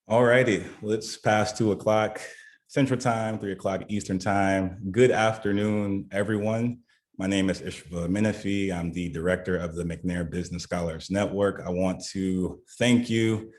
All righty, let's pass 2 o'clock Central Time, 3 o'clock Eastern Time. Good afternoon, everyone. My name is Ishva Menifee. I'm the director of the McNair Business Scholars Network. I want to thank you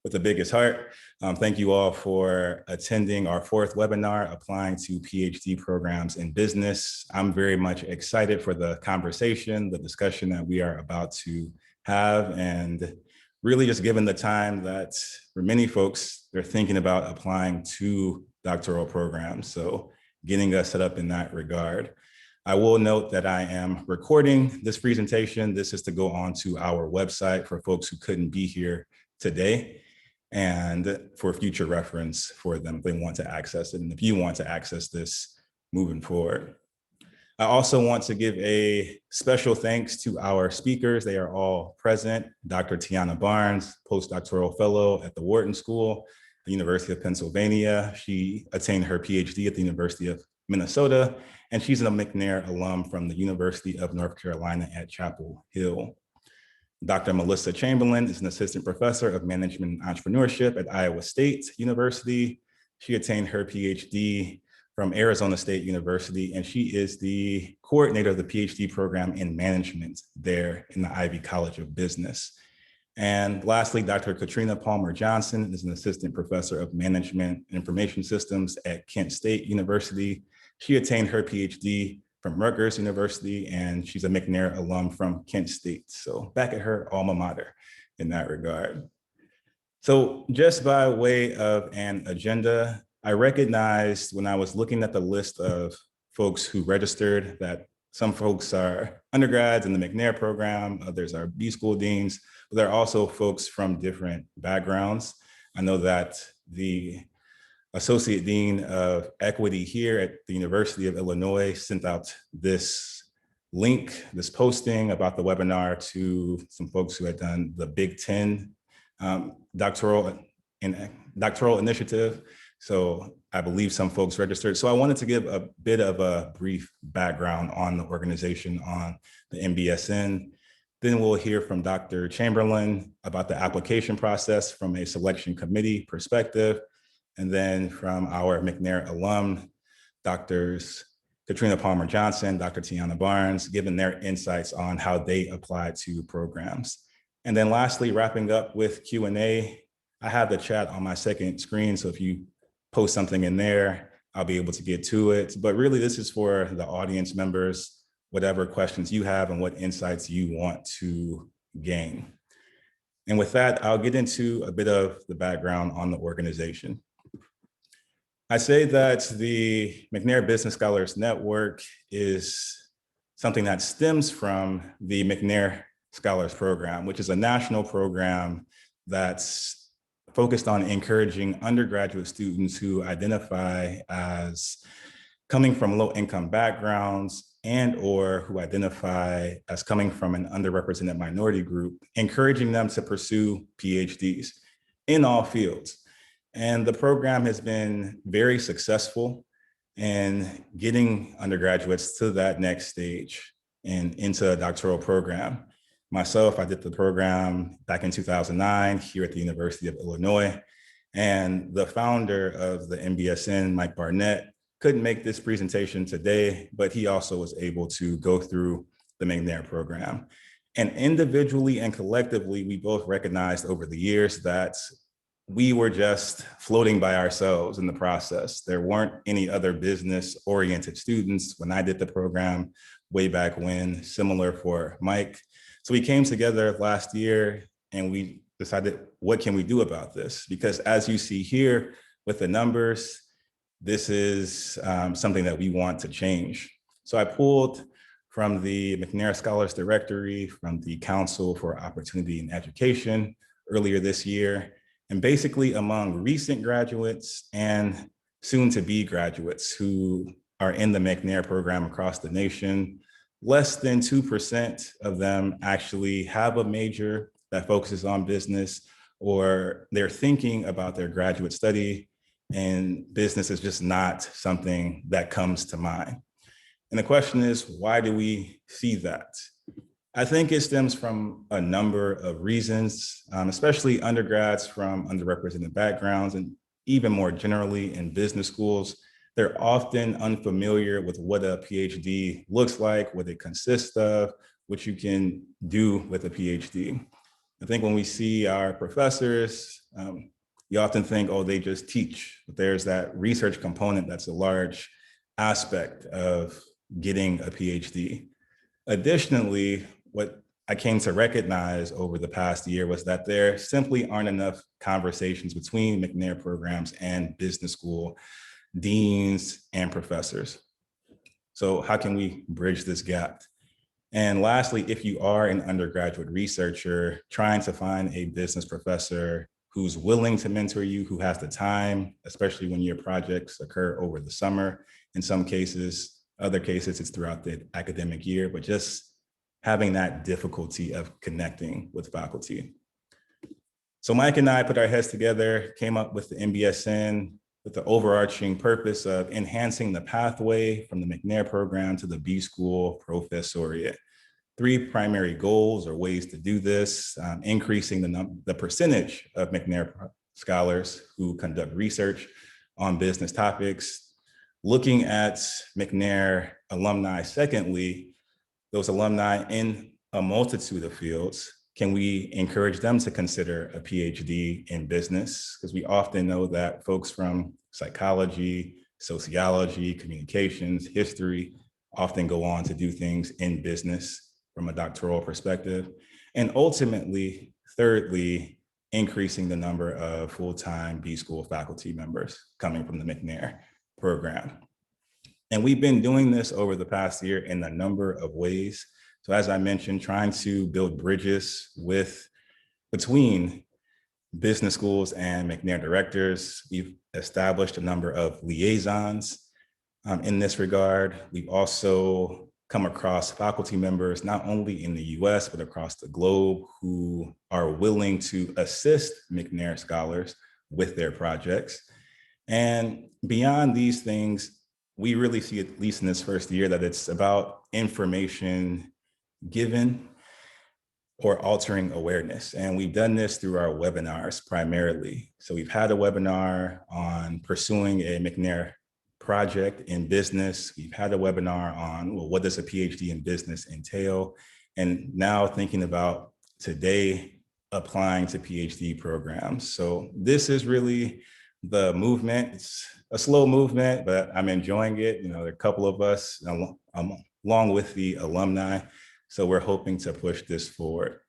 with the biggest heart. Thank you all for attending our fourth webinar, Applying to PhD Programs in Business. I'm very much excited for the conversation, the discussion that we are about to have, and really just given the time that for many folks, they're thinking about applying to doctoral programs. So getting us set up in that regard. I will note that I am recording this presentation. This is to go onto our website for folks who couldn't be here today and for future reference for them if they want to access it and if you want to access this moving forward. I also want to give a special thanks to our speakers. They are all present. Dr. Tiana Barnes, postdoctoral fellow at the Wharton School, the University of Pennsylvania. She attained her PhD at the University of Minnesota, and she's a McNair alum from the University of North Carolina at Chapel Hill. Dr. Melissa Chamberlain is an assistant professor of management and entrepreneurship at Iowa State University. She attained her PhD from Arizona State University, and she is the coordinator of the PhD program in management there in the Ivy College of Business. And lastly, Dr. Katrina Palmer Johnson is an assistant professor of management and information systems at Kent State University. She attained her PhD from Rutgers University, and she's a McNair alum from Kent State. So back at her alma mater in that regard. So just by way of an agenda, I recognized when I was looking at the list of folks who registered that some folks are undergrads in the McNair program, others are B school deans, but there are also folks from different backgrounds. I know that the Associate Dean of Equity here at the University of Illinois sent out this link, this posting about the webinar to some folks who had done the Big Ten doctoral initiative. So I believe some folks registered. So I wanted to give a bit of a brief background on the organization, on the MBSN. Then we'll hear from Dr. Chamberlain about the application process from a selection committee perspective. And then from our McNair alum, Drs. Katrina Palmer Johnson, Dr. Tiana Barnes, giving their insights on how they apply to programs. And then lastly, wrapping up with Q&A, I have the chat on my second screen. So if you post something in there, I'll be able to get to it. But really, this is for the audience members, whatever questions you have and what insights you want to gain. And with that, I'll get into a bit of the background on the organization. I say that the McNair Business Scholars Network is something that stems from the McNair Scholars Program, which is a national program that's focused on encouraging undergraduate students who identify as coming from low-income backgrounds and or who identify as coming from an underrepresented minority group, encouraging them to pursue PhDs in all fields. And the program has been very successful in getting undergraduates to that next stage and into a doctoral program. Myself, I did the program back in 2009 here at the University of Illinois. And the founder of the MBSN, Mike Barnett, couldn't make this presentation today, but he also was able to go through the McNair program. And individually and collectively, we both recognized over the years that we were just floating by ourselves in the process. There weren't any other business-oriented students when I did the program way back when, similar for Mike. So we came together last year and we decided, what can we do about this? Because as you see here with the numbers, this is something that we want to change. So I pulled from the McNair Scholars Directory, from the Council for Opportunity in Education earlier this year, and basically among recent graduates and soon to be graduates who are in the McNair program across the nation, less than 2% of them actually have a major that focuses on business, or they're thinking about their graduate study and business is just not something that comes to mind. And the question is, why do we see that? I think it stems from a number of reasons, especially undergrads from underrepresented backgrounds and even more generally in business schools. They're often unfamiliar with what a PhD looks like, what it consists of, what you can do with a PhD. I think when we see our professors, you often think, oh, they just teach. But there's that research component that's a large aspect of getting a PhD. Additionally, what I came to recognize over the past year was that there simply aren't enough conversations between McNair programs and business school deans and professors. So how can we bridge this gap? And lastly, if you are an undergraduate researcher trying to find a business professor who's willing to mentor you, who has the time, especially when your projects occur over the summer, in some cases, other cases, it's throughout the academic year, but just having that difficulty of connecting with faculty. So Mike and I put our heads together, came up with the MBSN with the overarching purpose of enhancing the pathway from the McNair program to the B School Professoriate. 3 primary goals or ways to do this: increasing the percentage of McNair scholars who conduct research on business topics, looking at McNair alumni. Secondly, those alumni in a multitude of fields, can we encourage them to consider a PhD in business? Because we often know that folks from psychology, sociology, communications, history often go on to do things in business from a doctoral perspective. And ultimately, thirdly, increasing the number of full-time B School faculty members coming from the McNair program. And we've been doing this over the past year in a number of ways. So as I mentioned, trying to build bridges between business schools and McNair directors. We've established a number of liaisons in this regard. We've also come across faculty members, not only in the US, but across the globe, who are willing to assist McNair scholars with their projects. And beyond these things, we really see, at least in this first year, that it's about information given or altering awareness. And we've done this through our webinars primarily. So we've had a webinar on pursuing a McNair project in business. We've had a webinar on, well, what does a PhD in business entail? And now thinking about today, applying to PhD programs. So this is really the movement. It's a slow movement, but I'm enjoying it. You know, there are a couple of us along with the alumni. So we're hoping to push this forward.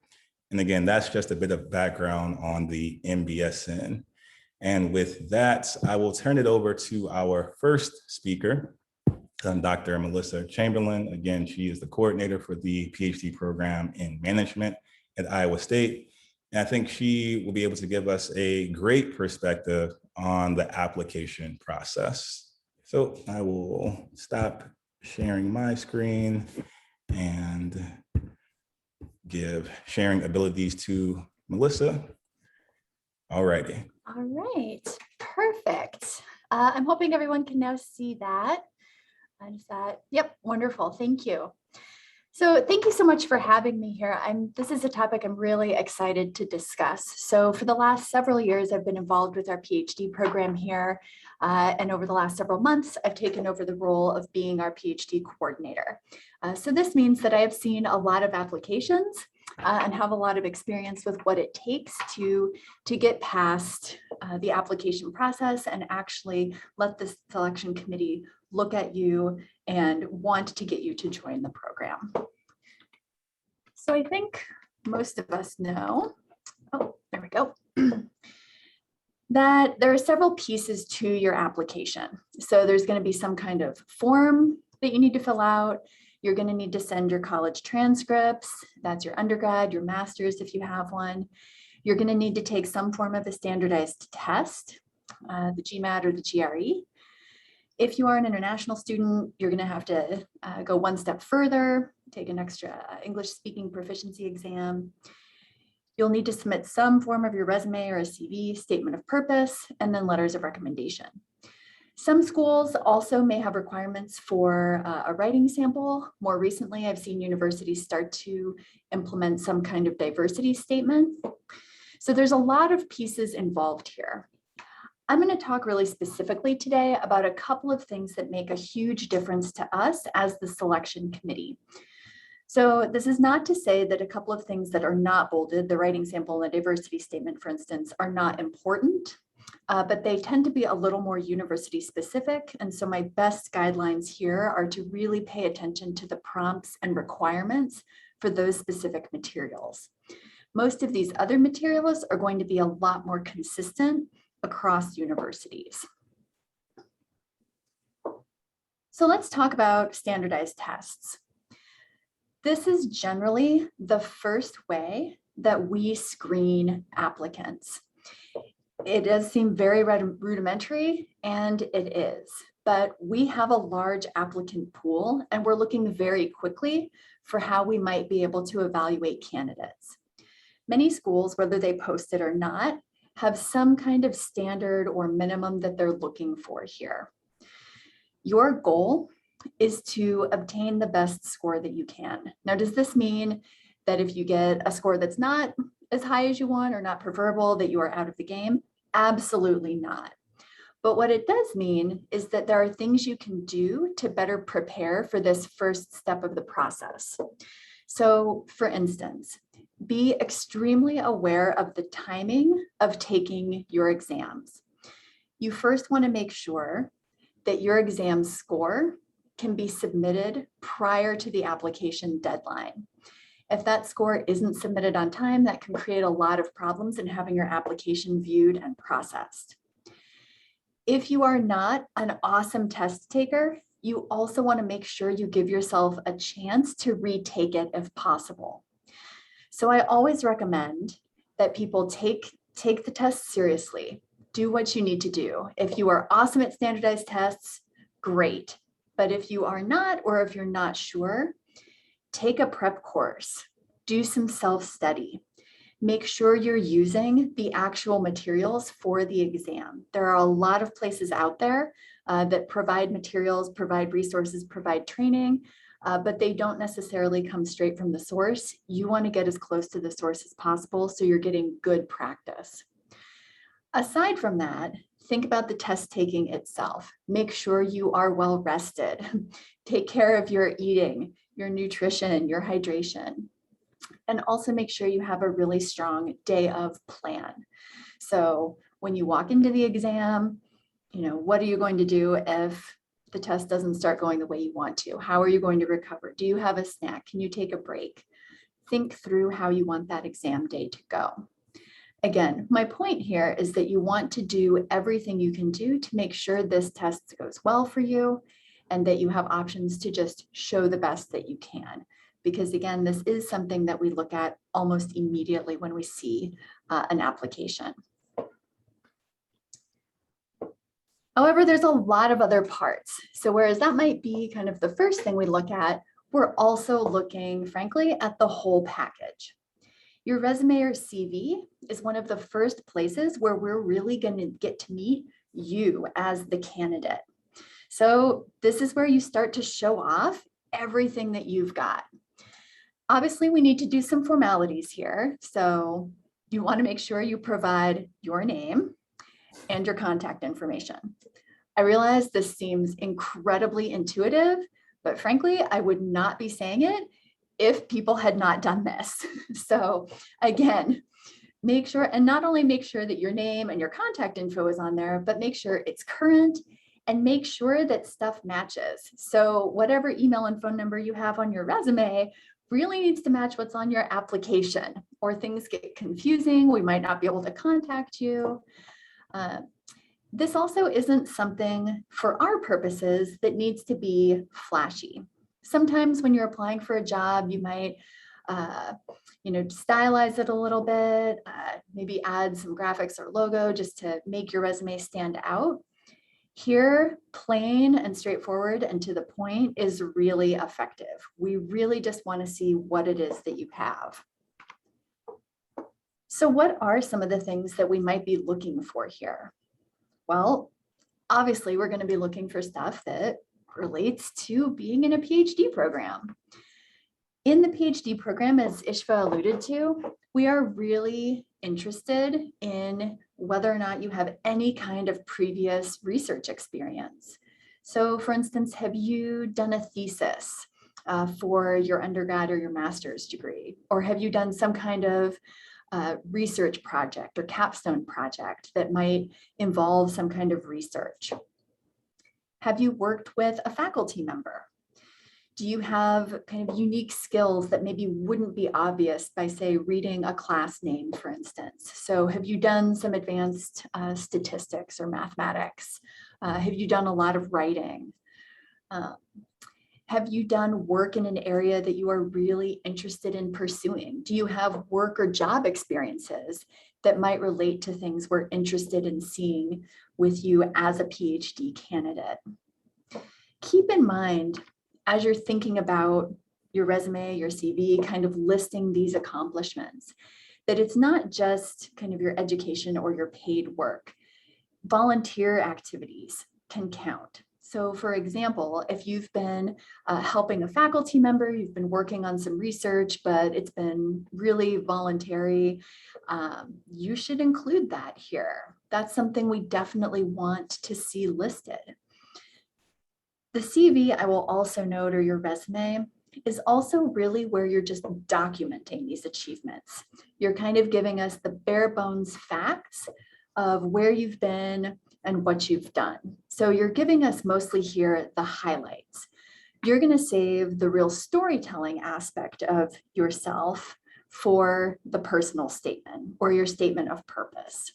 And again, that's just a bit of background on the MBSN. And with that, I will turn it over to our first speaker, Dr. Melissa Chamberlain. Again, she is the coordinator for the PhD program in management at Iowa State. And I think she will be able to give us a great perspective on the application process. So I will stop sharing my screen and give sharing abilities to Melissa. All righty. All right, perfect. I'm hoping everyone can now see that. Yep, wonderful, thank you. So thank you so much for having me here. This is a topic I'm really excited to discuss. So for the last several years, I've been involved with our PhD program here. And over the last several months, I've taken over the role of being our PhD coordinator. So this means that I have seen a lot of applications and have a lot of experience with what it takes to get past the application process and actually let the selection committee look at you and want to get you to join the program. So I think most of us know, oh, there we go, that there are several pieces to your application. So there's going to be some kind of form that you need to fill out. You're going to need to send your college transcripts. That's your undergrad, your master's if you have one. You're going to need to take some form of a standardized test, the GMAT or the GRE. If you are an international student, you're going to have to go one step further, take an extra English speaking proficiency exam. You'll need to submit some form of your resume or a CV, statement of purpose, and then letters of recommendation. Some schools also may have requirements for a writing sample. More recently, I've seen universities start to implement some kind of diversity statement. So there's a lot of pieces involved here. I'm going to talk really specifically today about a couple of things that make a huge difference to us as the selection committee. So this is not to say that a couple of things that are not bolded, the writing sample and the diversity statement, for instance, are not important, but they tend to be a little more university specific. And so my best guidelines here are to really pay attention to the prompts and requirements for those specific materials. Most of these other materials are going to be a lot more consistent across universities. So let's talk about standardized tests. This is generally the first way that we screen applicants. It does seem very rudimentary, and it is, but we have a large applicant pool, and we're looking very quickly for how we might be able to evaluate candidates. Many schools, whether they post it or not, have some kind of standard or minimum that they're looking for here. Your goal is to obtain the best score that you can. Now, does this mean that if you get a score that's not as high as you want or not preferable, that you are out of the game? Absolutely not. But what it does mean is that there are things you can do to better prepare for this first step of the process. So, for instance, be extremely aware of the timing of taking your exams. You first want to make sure that your exam score can be submitted prior to the application deadline. If that score isn't submitted on time, that can create a lot of problems in having your application viewed and processed. If you are not an awesome test taker, you also want to make sure you give yourself a chance to retake it if possible. So I always recommend that people take the test seriously. Do what you need to do. If you are awesome at standardized tests, great. But if you are not, or if you're not sure, take a prep course, do some self-study. Make sure you're using the actual materials for the exam. There are a lot of places out there that provide materials, provide resources, provide training, but they don't necessarily come straight from the source. You want to get as close to the source as possible so you're getting good practice. Aside from that, think about the test taking itself. Make sure you are well rested. Take care of your eating, your nutrition, your hydration. And also make sure you have a really strong day of plan. So when you walk into the exam, what are you going to do if the test doesn't start going the way you want to? How are you going to recover? Do you have a snack? Can you take a break? Think through how you want that exam day to go. Again, my point here is that you want to do everything you can do to make sure this test goes well for you and that you have options to just show the best that you can. Because again, this is something that we look at almost immediately when we see an application. However, there's a lot of other parts. So whereas that might be kind of the first thing we look at, we're also looking, frankly, at the whole package. Your resume or CV is one of the first places where we're really going to get to meet you as the candidate. So this is where you start to show off everything that you've got. Obviously, we need to do some formalities here. So you want to make sure you provide your name and your contact information. I realize this seems incredibly intuitive, but frankly, I would not be saying it if people had not done this. So again, make sure, and not only make sure that your name and your contact info is on there, but make sure it's current and make sure that stuff matches. So whatever email and phone number you have on your resume really needs to match what's on your application, or things get confusing. We might not be able to contact you. This also isn't something for our purposes that needs to be flashy. Sometimes when you're applying for a job, you might stylize it a little bit, maybe add some graphics or logo just to make your resume stand out. Here, plain and straightforward and to the point is really effective. We really just want to see what it is that you have. So what are some of the things that we might be looking for here? Well, obviously we're going to be looking for stuff that relates to being in a PhD program. In the PhD program, as Ishva alluded to, we are really interested in whether or not you have any kind of previous research experience. So for instance, have you done a thesis for your undergrad or your master's degree? Or have you done some kind of research project or capstone project that might involve some kind of research? Have you worked with a faculty member? Do you have kind of unique skills that maybe wouldn't be obvious by, say, reading a class name, for instance? So have you done some advanced statistics or mathematics? Have you done a lot of writing? Have you done work in an area that you are really interested in pursuing? Do you have work or job experiences that might relate to things we're interested in seeing with you as a PhD candidate? Keep in mind, as you're thinking about your resume, your CV, kind of listing these accomplishments, that it's not just kind of your education or your paid work. Volunteer activities can count. So for example, if you've been helping a faculty member, you've been working on some research, but it's been really voluntary, you should include that here. That's something we definitely want to see listed. The CV, I will also note, or your resume, is also really where you're just documenting these achievements. You're kind of giving us the bare bones facts of where you've been and what you've done. So you're giving us mostly here the highlights. You're going to save the real storytelling aspect of yourself for the personal statement or your statement of purpose.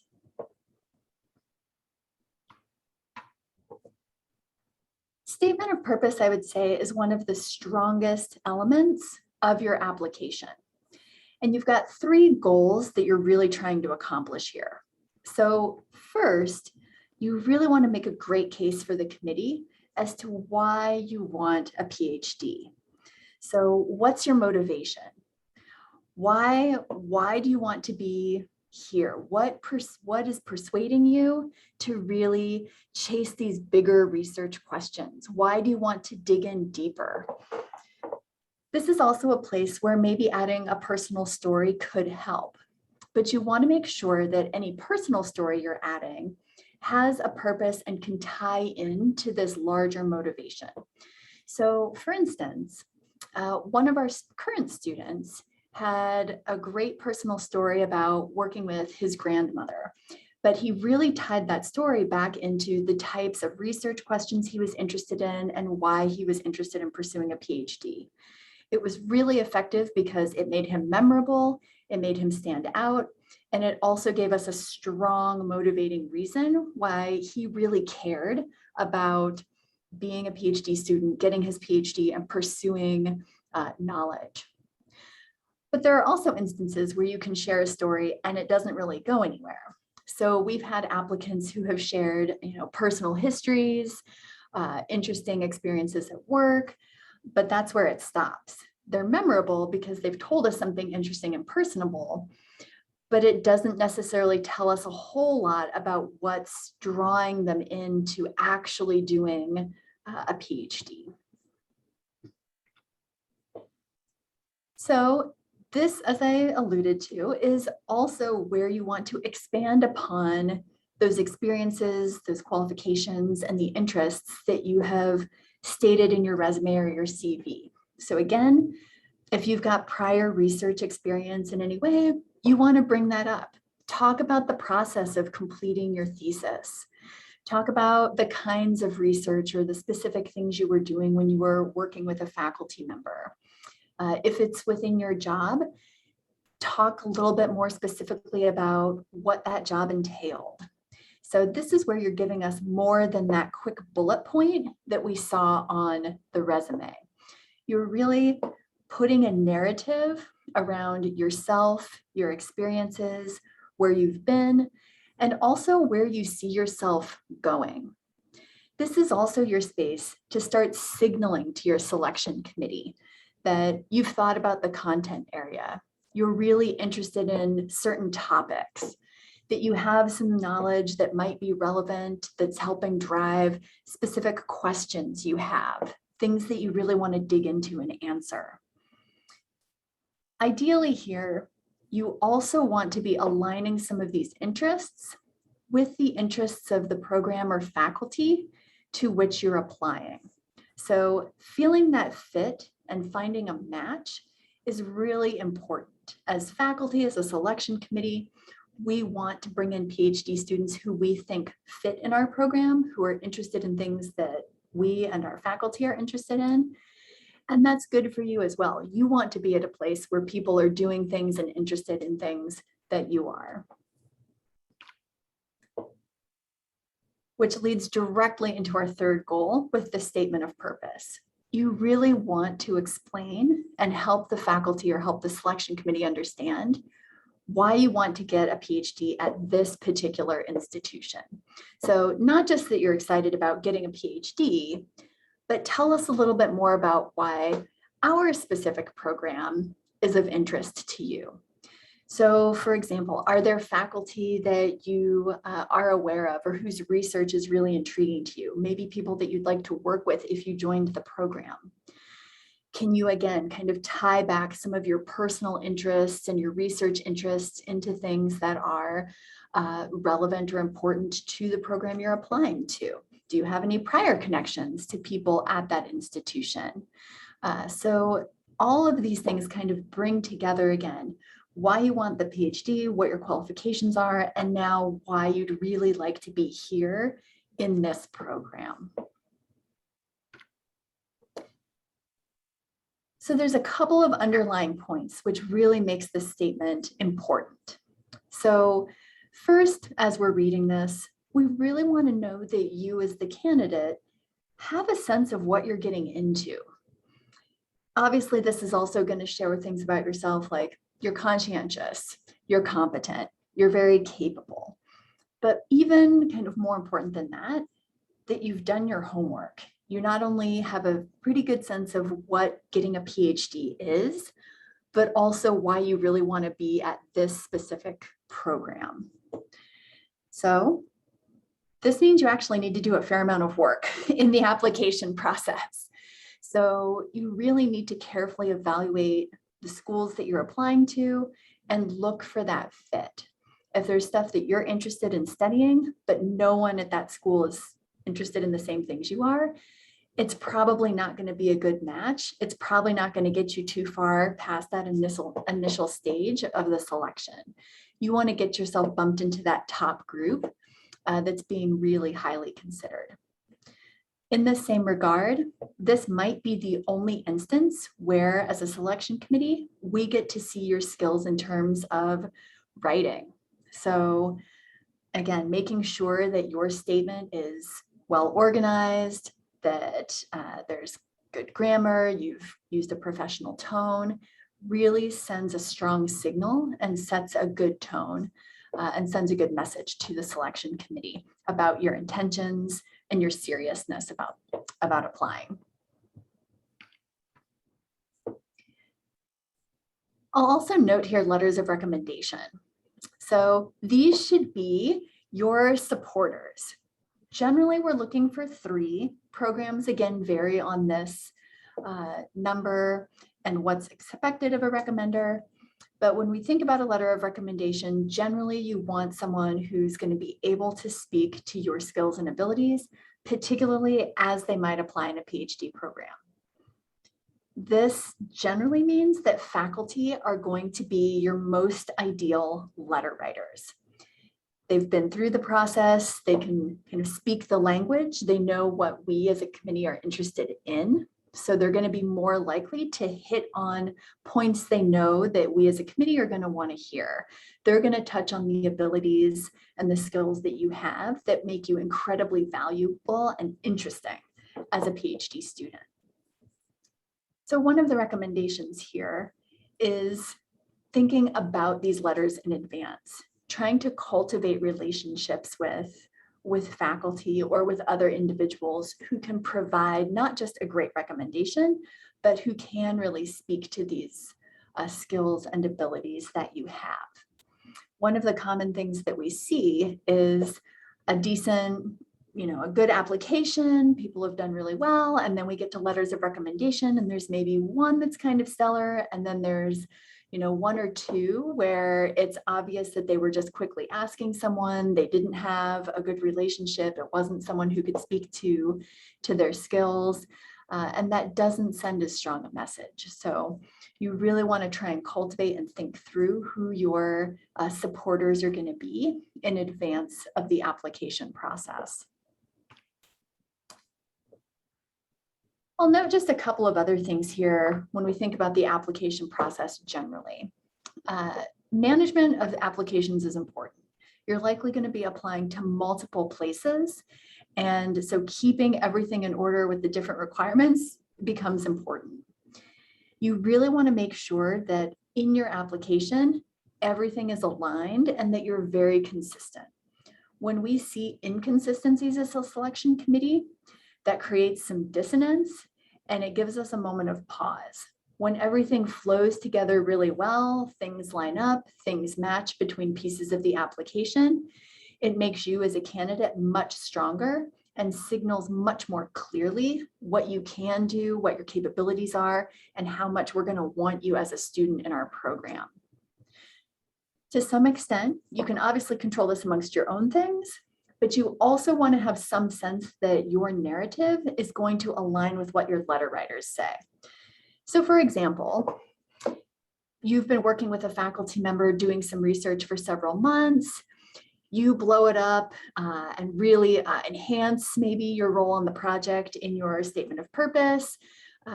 Statement of purpose, I would say, is one of the strongest elements of your application. And you've got 3 goals that you're really trying to accomplish here. So first, you really want to make a great case for the committee as to why you want a PhD. So what's your motivation? Why do you want to be here? What is persuading you to really chase these bigger research questions? Why do you want to dig in deeper? This is also a place where maybe adding a personal story could help, but you want to make sure that any personal story you're adding has a purpose and can tie into this larger motivation. So for instance, one of our current students had a great personal story about working with his grandmother, but he really tied that story back into the types of research questions he was interested in and why he was interested in pursuing a PhD. It was really effective because it made him memorable, it made him stand out, and it also gave us a strong motivating reason why he really cared about being a PhD student, getting his PhD, and pursuing knowledge. But there are also instances where you can share a story and it doesn't really go anywhere. So we've had applicants who have shared, personal histories, interesting experiences at work, but that's where it stops. They're memorable because they've told us something interesting and personable, but it doesn't necessarily tell us a whole lot about what's drawing them into actually doing a PhD. So this, as I alluded to, is also where you want to expand upon those experiences, those qualifications, and the interests that you have stated in your resume or your CV. So again, if you've got prior research experience in any way, you want to bring that up. Talk about the process of completing your thesis. Talk about the kinds of research or the specific things you were doing when you were working with a faculty member. If it's within your job, talk a little bit more specifically about what that job entailed. So this is where you're giving us more than that quick bullet point that we saw on the resume. You're really putting a narrative around yourself, your experiences, where you've been, and also where you see yourself going. This is also your space to start signaling to your selection committee that you've thought about the content area. You're really interested in certain topics, that you have some knowledge that might be relevant, that's helping drive specific questions you have, things that you really want to dig into and answer. Ideally here, you also want to be aligning some of these interests with the interests of the program or faculty to which you're applying. So feeling that fit and finding a match is really important. As faculty, as a selection committee, we want to bring in PhD students who we think fit in our program, who are interested in things that we and our faculty are interested in. And that's good for you as well. You want to be at a place where people are doing things and interested in things that you are. Which leads directly into our third goal with the statement of purpose. You really want to explain and help the faculty or help the selection committee understand why you want to get a PhD at this particular institution. So not just that you're excited about getting a PhD, but tell us a little bit more about why our specific program is of interest to you. So for example, are there faculty that you are aware of or whose research is really intriguing to you? Maybe people that you'd like to work with if you joined the program. Can you again kind of tie back some of your personal interests and your research interests into things that are relevant or important to the program you're applying to? Do you have any prior connections to people at that institution? So all of these things kind of bring together again why you want the PhD, what your qualifications are, and now why you'd really like to be here in this program. So there's a couple of underlying points which really makes this statement important. So first, as we're reading this, we really want to know that you as the candidate have a sense of what you're getting into. Obviously, this is also going to share things about yourself like you're conscientious, you're competent, you're very capable. But even kind of more important than that, that you've done your homework. You not only have a pretty good sense of what getting a PhD is, but also why you really want to be at this specific program. So this means you actually need to do a fair amount of work in the application process. So you really need to carefully evaluate the schools that you're applying to and look for that fit. If there's stuff that you're interested in studying, but no one at that school is interested in the same things you are, it's probably not going to be a good match. It's probably not going to get you too far past that initial stage of the selection. You want to get yourself bumped into that top group that's being really highly considered. In the same regard, this might be the only instance where, as a selection committee, we get to see your skills in terms of writing. So again, making sure that your statement is well organized, that there's good grammar, you've used a professional tone, really sends a strong signal and sets a good tone and sends a good message to the selection committee about your intentions and your seriousness about applying. I'll also note here letters of recommendation. So these should be your supporters. Generally, we're looking for 3. Programs, again, vary on this number and what's expected of a recommender. But when we think about a letter of recommendation, generally you want someone who's going to be able to speak to your skills and abilities, particularly as they might apply in a PhD program. This generally means that faculty are going to be your most ideal letter writers. They've been through the process, they can kind of speak the language, they know what we as a committee are interested in. So they're going to be more likely to hit on points they know that we as a committee are going to want to hear. They're going to touch on the abilities and the skills that you have that make you incredibly valuable and interesting as a PhD student. So one of the recommendations here is thinking about these letters in advance, trying to cultivate relationships with faculty or with other individuals who can provide not just a great recommendation, but who can really speak to these skills and abilities that you have. one of the common things that we see is a decent, a good application, people have done really well, and then we get to letters of recommendation, and there's maybe one that's kind of stellar, and then there's one or two where it's obvious that they were just quickly asking someone, they didn't have a good relationship, it wasn't someone who could speak to their skills, and that doesn't send as strong a message. So you really want to try and cultivate and think through who your supporters are going to be in advance of the application process. I'll note just a couple of other things here when we think about the application process generally. Management of applications is important. You're likely going to be applying to multiple places, and so keeping everything in order with the different requirements becomes important. You really want to make sure that in your application, everything is aligned and that you're very consistent. When we see inconsistencies as a selection committee, that creates some dissonance and it gives us a moment of pause. When everything flows together really well, things line up, things match between pieces of the application, it makes you as a candidate much stronger and signals much more clearly what you can do, what your capabilities are, and how much we're going to want you as a student in our program. To some extent, you can obviously control this amongst your own things, but you also want to have some sense that your narrative is going to align with what your letter writers say. So for example, you've been working with a faculty member doing some research for several months. You blow it up and really enhance maybe your role on the project in your statement of purpose.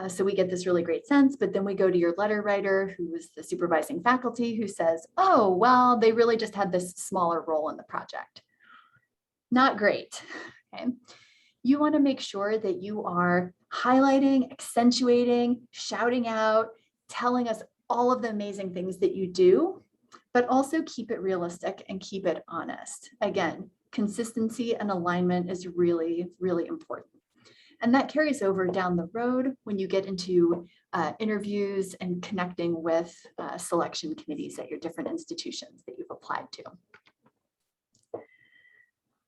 So we get this really great sense, but then we go to your letter writer, who is the supervising faculty, who says, oh, well, they really just had this smaller role in the project. Not great. Okay. You want to make sure that you are highlighting, accentuating, shouting out, telling us all of the amazing things that you do, but also keep it realistic and keep it honest. Again, consistency and alignment is really, really important. And that carries over down the road when you get into interviews and connecting with selection committees at your different institutions that you've applied to.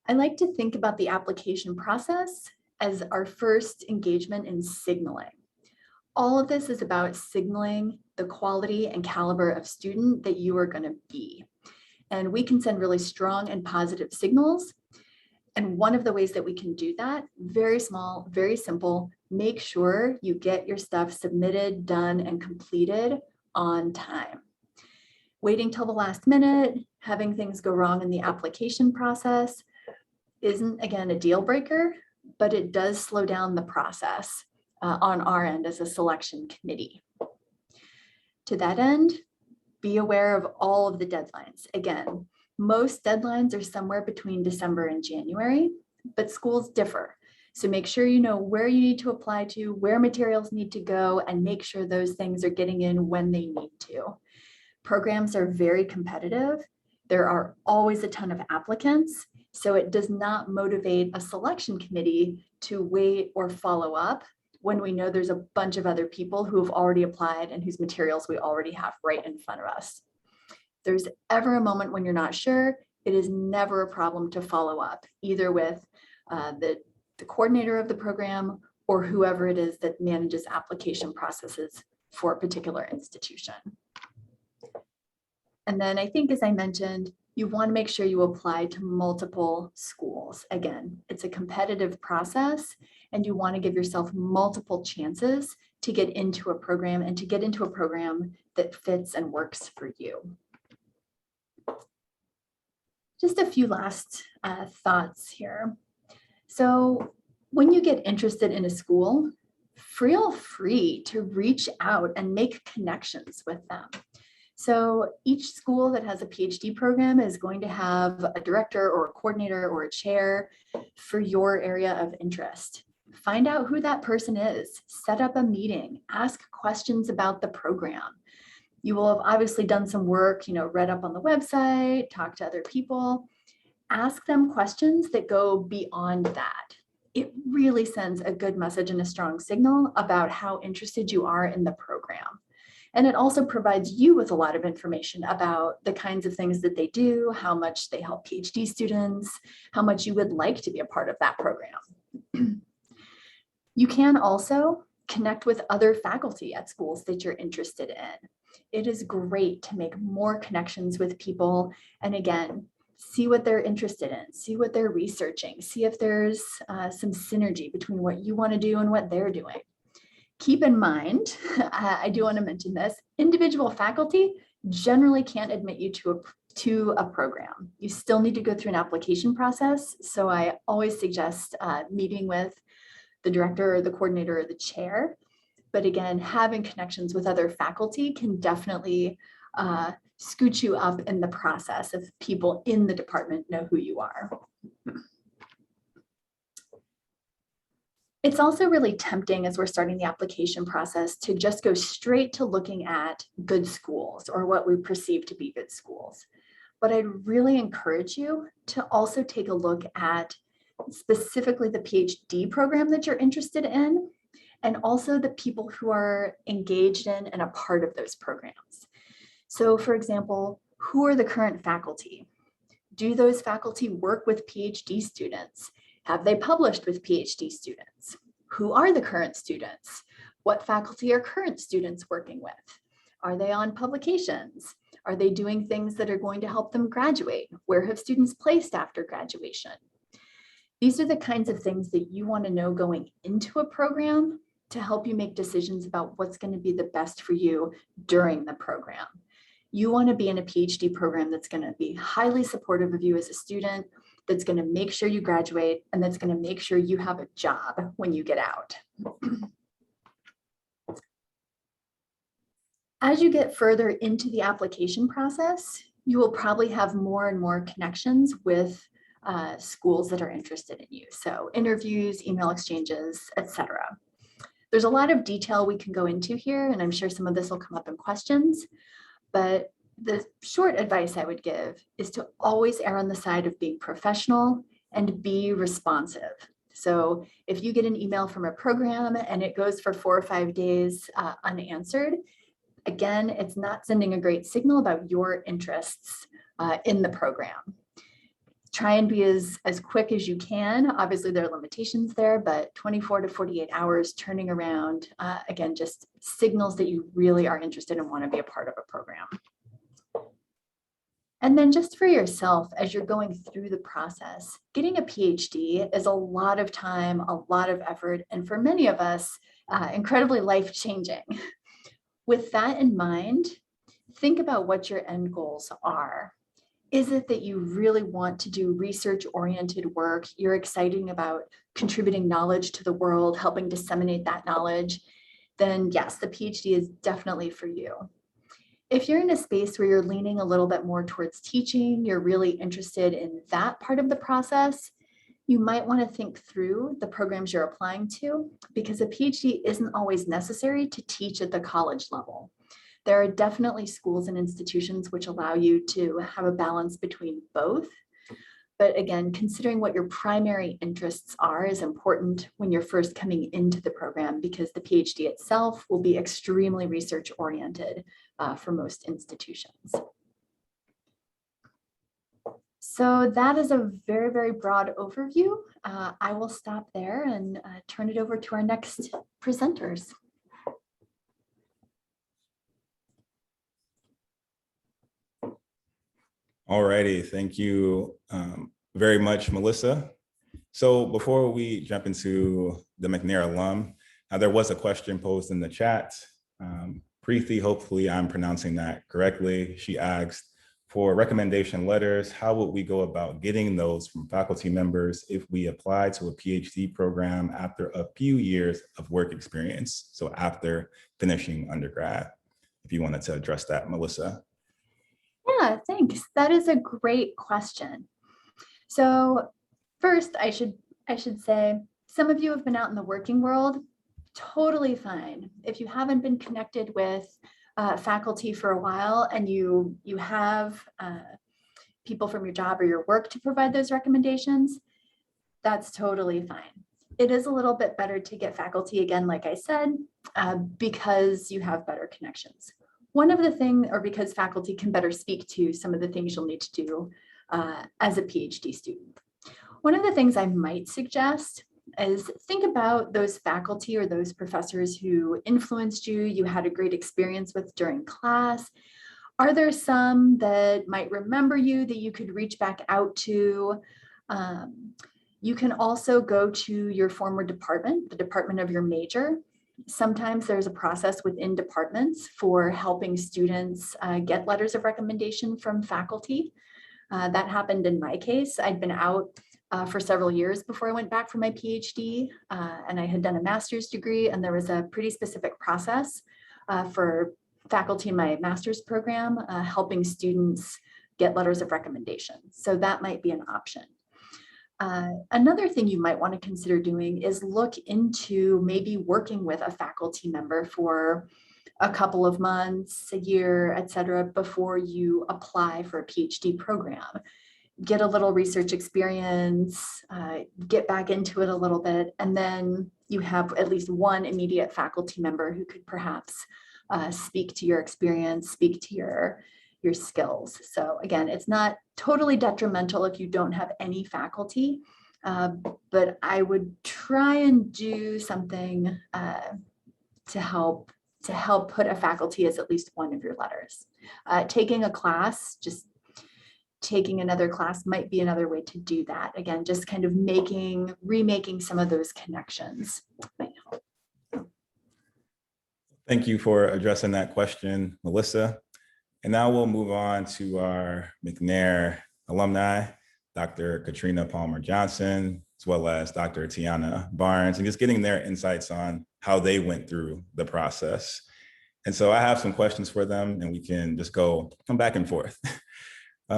I like to think about the application process as our first engagement in signaling. All of this is about signaling the quality and caliber of student that you are going to be. And we can send really strong and positive signals. And one of the ways that we can do that, very small, very simple, make sure you get your stuff submitted, done, and completed on time. Waiting till the last minute, having things go wrong in the application process isn't, again, a deal breaker, but it does slow down the process on our end as a selection committee. To that end, be aware of all of the deadlines. Again, most deadlines are somewhere between December and January, but schools differ. So make sure you know where you need to apply to, where materials need to go, and make sure those things are getting in when they need to. Programs are very competitive. There are always a ton of applicants, so it does not motivate a selection committee to wait or follow up when we know there's a bunch of other people who have already applied and whose materials we already have right in front of us. If there's ever a moment when you're not sure, it is never a problem to follow up, either with the coordinator of the program or whoever it is that manages application processes for a particular institution. And then I think, as I mentioned, you want to make sure you apply to multiple schools. Again, it's a competitive process, and you want to give yourself multiple chances to get into a program and to get into a program that fits and works for you. Just a few last thoughts here. So when you get interested in a school, feel free to reach out and make connections with them. So each school that has a PhD program is going to have a director or a coordinator or a chair for your area of interest. Find out who that person is, set up a meeting, ask questions about the program. You will have obviously done some work, read up on the website, talk to other people, ask them questions that go beyond that. It really sends a good message and a strong signal about how interested you are in the program. And it also provides you with a lot of information about the kinds of things that they do, how much they help PhD students, how much you would like to be a part of that program. You can also connect with other faculty at schools that you're interested in. It is great to make more connections with people. And again, see what they're interested in, see what they're researching, see if there's some synergy between what you want to do and what they're doing. Keep in mind, I do want to mention this, individual faculty generally can't admit you to a program. You still need to go through an application process. So I always suggest meeting with the director or the coordinator or the chair. But again, having connections with other faculty can definitely scoot you up in the process if people in the department know who you are. It's also really tempting as we're starting the application process to just go straight to looking at good schools or what we perceive to be good schools. But I'd really encourage you to also take a look at specifically the PhD program that you're interested in, and also the people who are engaged in and a part of those programs. So for example, who are the current faculty? Do those faculty work with PhD students? Have they published with PhD students? Who are the current students? What faculty are current students working with? Are they on publications? Are they doing things that are going to help them graduate? Where have students placed after graduation? These are the kinds of things that you want to know going into a program to help you make decisions about what's going to be the best for you during the program. You want to be in a PhD program that's going to be highly supportive of you as a student, that's going to make sure you graduate, and that's going to make sure you have a job when you get out. As you get further into the application process, you will probably have more and more connections with schools that are interested in you. So interviews, email exchanges, etc. There's a lot of detail we can go into here, and I'm sure some of this will come up in questions, but the short advice I would give is to always err on the side of being professional and be responsive. So if you get an email from a program and it goes for 4 or 5 days unanswered, again, it's not sending a great signal about your interests in the program. Try and be as quick as you can. Obviously, there are limitations there, but 24 to 48 hours turning around, again, just signals that you really are interested and want to be a part of a program. And then just for yourself, as you're going through the process, getting a PhD is a lot of time, a lot of effort, and for many of us, incredibly life-changing. With that in mind, think about what your end goals are. Is it that you really want to do research-oriented work? You're excited about contributing knowledge to the world, helping disseminate that knowledge? Then yes, the PhD is definitely for you. If you're in a space where you're leaning a little bit more towards teaching, you're really interested in that part of the process, you might want to think through the programs you're applying to, because a PhD isn't always necessary to teach at the college level. There are definitely schools and institutions which allow you to have a balance between both. But again, considering what your primary interests are is important when you're first coming into the program, because the PhD itself will be extremely research oriented for most institutions. So that is a very, very broad overview. I will stop there and turn it over to our next presenters. All righty, thank you very much, Melissa. So before we jump into the McNair alum, there was a question posed in the chat. Preeti, hopefully I'm pronouncing that correctly. She asked, for recommendation letters, how would we go about getting those from faculty members if we apply to a PhD program after a few years of work experience? So after finishing undergrad, if you wanted to address that, Melissa. Yeah, thanks. That is a great question. So first, I should say, some of you have been out in the working world, totally fine. If you haven't been connected with faculty for a while and you have people from your job or your work to provide those recommendations, that's totally fine. It is a little bit better to get faculty again, like I said, because you have better connections. one of the things, or because faculty can better speak to some of the things you'll need to do as a PhD student. One of the things I might suggest is think about those faculty or those professors who influenced you, you had a great experience with during class. Are there some that might remember you that you could reach back out to? You can also go to your former department, the department of your major. Sometimes there's a process within departments for helping students get letters of recommendation from faculty. That happened in my case. I'd been out for several years before I went back for my PhD, and I had done a master's degree, and there was a pretty specific process for faculty in my master's program helping students get letters of recommendation. So that might be an option. Another thing you might want to consider doing is look into maybe working with a faculty member for a couple of months, a year, et cetera, before you apply for a PhD program. Get a little research experience, get back into it a little bit, and then you have at least one immediate faculty member who could perhaps speak to your experience, speak to your skills. So again, it's not totally detrimental if you don't have any faculty, but I would try and do something to help put a faculty as at least one of your letters. Taking a class, just taking another class might be another way to do that. Again, just kind of remaking some of those connections might help. Thank you for addressing that question, Melissa. And now we'll move on to our McNair alumni, Dr. Katrina Palmer-Johnson, as well as Dr. Tiana Barnes, and just getting their insights on how they went through the process. And so I have some questions for them, and we can just come back and forth.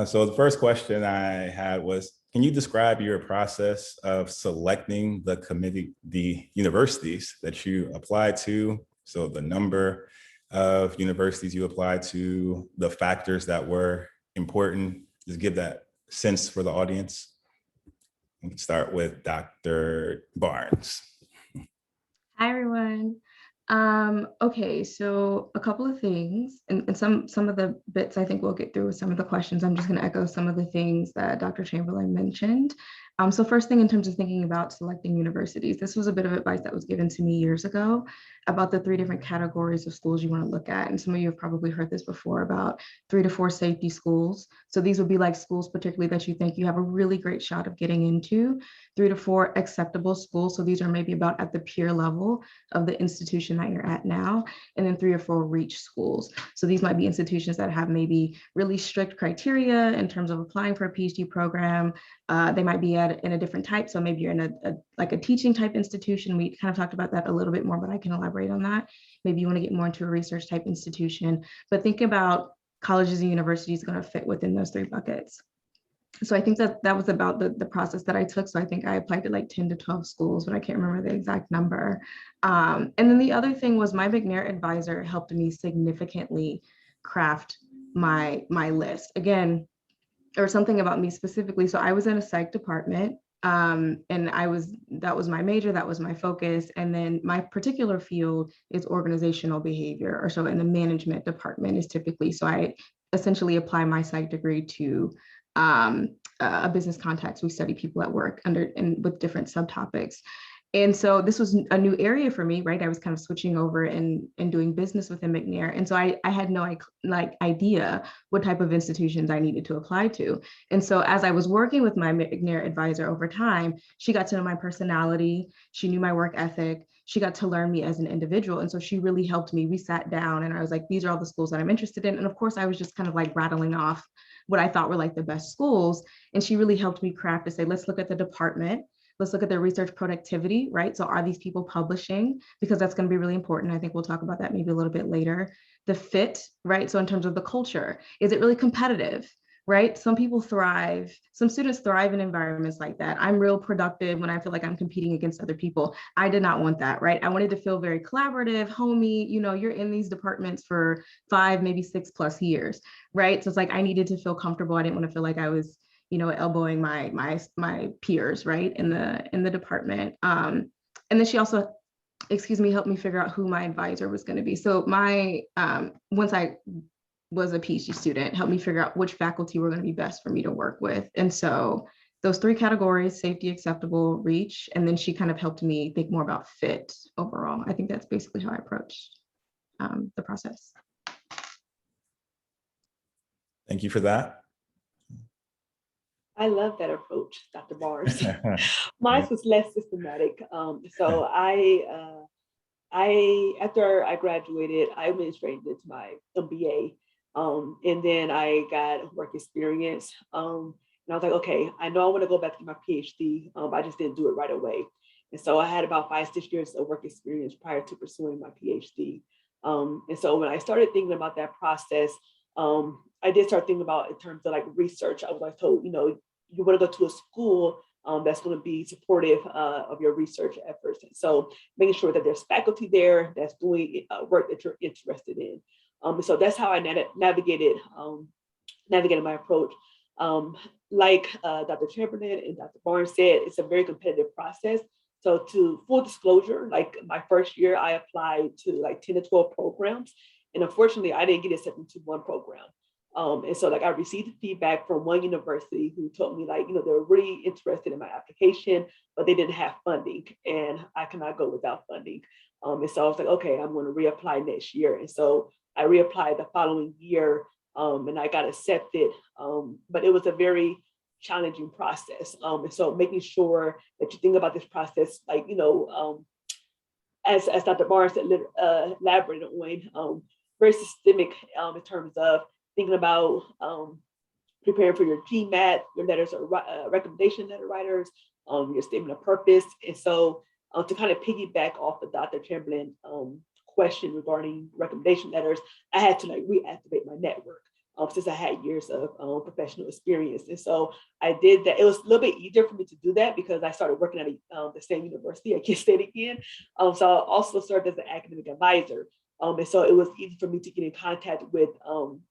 So the first question I had was, can you describe your process of selecting the universities that you applied to? So the number of universities you applied to, the factors that were important, just give that sense for the audience. We can start with Dr. Barnes. Hi, everyone. Okay, so a couple of things, and some of the bits I think we'll get through with some of the questions. I'm just going to echo some of the things that Dr. Chamberlain mentioned. So first thing, in terms of thinking about selecting universities, this was a bit of advice that was given to me years ago about the 3 different categories of schools you want to look at. And some of you have probably heard this before about 3 to 4 safety schools. So these would be like schools particularly that you think you have a really great shot of getting into. 3 to 4 acceptable schools. So these are maybe about at the peer level of the institution that you're at now. And then 3 or 4 reach schools. So these might be institutions that have maybe really strict criteria in terms of applying for a PhD program. They might be in a different type. So maybe you're in a teaching type institution. We kind of talked about that a little bit more, but I can elaborate on that. Maybe you want to get more into a research type institution, but think about colleges and universities going to fit within those 3 buckets. So I think that was about the process that I took. So I think I applied to like 10 to 12 schools, but I can't remember the exact number. And then the other thing was my McNair advisor helped me significantly craft my list. Again, or something about me specifically. So I was in a psych department, and that was my major, that was my focus. And then my particular field is organizational behavior, or so in the management department is typically, so I essentially apply my psych degree to a business context. We study people at work and with different subtopics. And so this was a new area for me, right? I was kind of switching over and doing business within McNair. And so I had no idea what type of institutions I needed to apply to. And so as I was working with my McNair advisor over time, she got to know my personality. She knew my work ethic. She got to learn me as an individual. And so she really helped me. We sat down and I was like, these are all the schools that I'm interested in. And of course, I was just kind of like rattling off what I thought were like the best schools. And she really helped me craft to say, let's look at the department. Let's look at their research productivity, right? So are these people publishing? Because that's going to be really important. I think we'll talk about that maybe a little bit later. The fit, right? So in terms of the culture, is it really competitive, right? Some people thrive, some students thrive in environments like that. I'm real productive when I feel like I'm competing against other people. I did not want that, right? I wanted to feel very collaborative, homey, you're in these departments for 5, maybe 6+ years, right? So it's like, I needed to feel comfortable. I didn't want to feel like I was elbowing my peers, right, in the department. And then she also help me figure out who my advisor was going to be. So my, once I was a PhD student, helped me figure out which faculty were going to be best for me to work with. And so those three categories: safety, acceptable, reach. And then she kind of helped me think more about fit overall. I think that's basically how I approached the process. Thank you for that. I love that approach, Dr. Barnes. Mine was less systematic. So after I graduated, I went straight into my MBA. And then I got work experience. And I was like, okay, I know I want to go back to my PhD. I just didn't do it right away. And so I had about 5-6 years of work experience prior to pursuing my PhD. And so when I started thinking about that process, I did start thinking about in terms of like research. I was like told, you know, you want to go to a school that's going to be supportive of your research efforts. And so making sure that there's faculty there that's doing work that you're interested in. So that's how I navigated my approach. Like Dr. Chamberlain and Dr. Barnes said, it's a very competitive process. So to full disclosure, like my first year, I applied to like 10 to 12 programs. And unfortunately, I didn't get accepted to one program. And so like I received feedback from one university who told me like, you know, they were really interested in my application, but they didn't have funding and I cannot go without funding. And so I was like, okay, I'm going to reapply next year. And so I reapplied the following year and I got accepted. But it was a very challenging process. And so making sure that you think about this process, like, you know, as Dr. Barnes elaborated on, very systemic in terms of thinking about preparing for your GMAT, your letters of recommendation letter writers, your statement of purpose. And so to kind of piggyback off of Dr. Chamberlain question regarding recommendation letters, I had to like reactivate my network since I had years of professional experience. And so I did that. It was a little bit easier for me to do that because I started working at the same university. I can't say it again. So I also served as an academic advisor. And so it was easy for me to get in contact with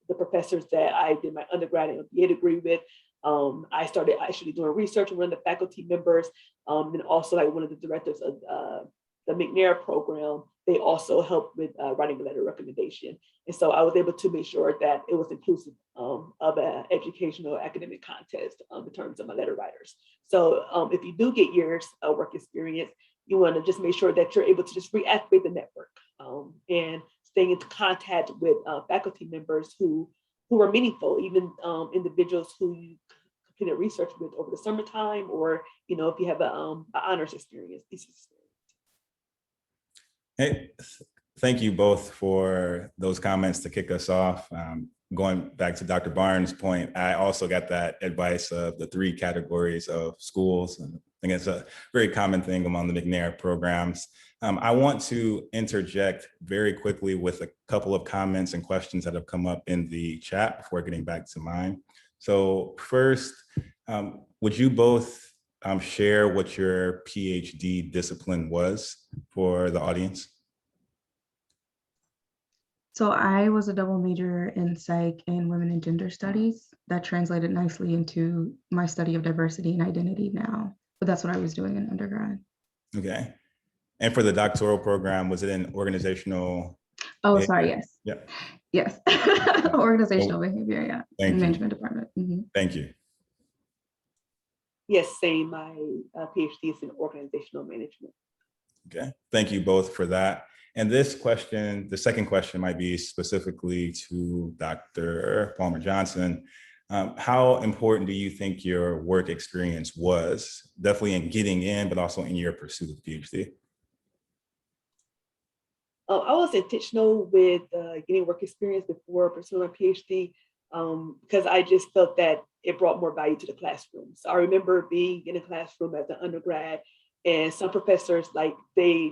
the professors that I did my undergrad and MBA degree with. I started actually doing research with one of the faculty members, and also like one of the directors of the McNair program. They also helped with writing a letter of recommendation. And so I was able to make sure that it was inclusive of an educational academic context in terms of my letter writers. So if you do get years of work experience, you want to just make sure that you're able to just reactivate the network and staying into contact with faculty members who are meaningful, even individuals who you completed research with over the summertime, or you know, if you have an honors experience, thesis experience. Hey, thank you both for those comments to kick us off. Going back to Dr. Barnes' point, I also got that advice of the 3 categories of schools. And I think it's a very common thing among the McNair programs. I want to interject very quickly with a couple of comments and questions that have come up in the chat before getting back to mine. So first, would you both share what your PhD discipline was for the audience? So I was a double major in psych and women and gender studies. That translated nicely into my study of diversity and identity now, but that's what I was doing in undergrad. Okay. And for the doctoral program, was it in organizational? Oh, behavior? sorry, yes. Yeah. Yes. Organizational behavior, yeah. Thank you. Management department. Mm-hmm. Thank you. Yes, same. My PhD is in organizational management. Okay. Thank you both for that. And this question, the second question might be specifically to Dr. Palmer Johnson. How important do you think your work experience was, definitely in getting in, but also in your pursuit of PhD? I was intentional with getting work experience before pursuing my PhD because I just felt that it brought more value to the classroom. So I remember being in a classroom as an undergrad and some professors, like they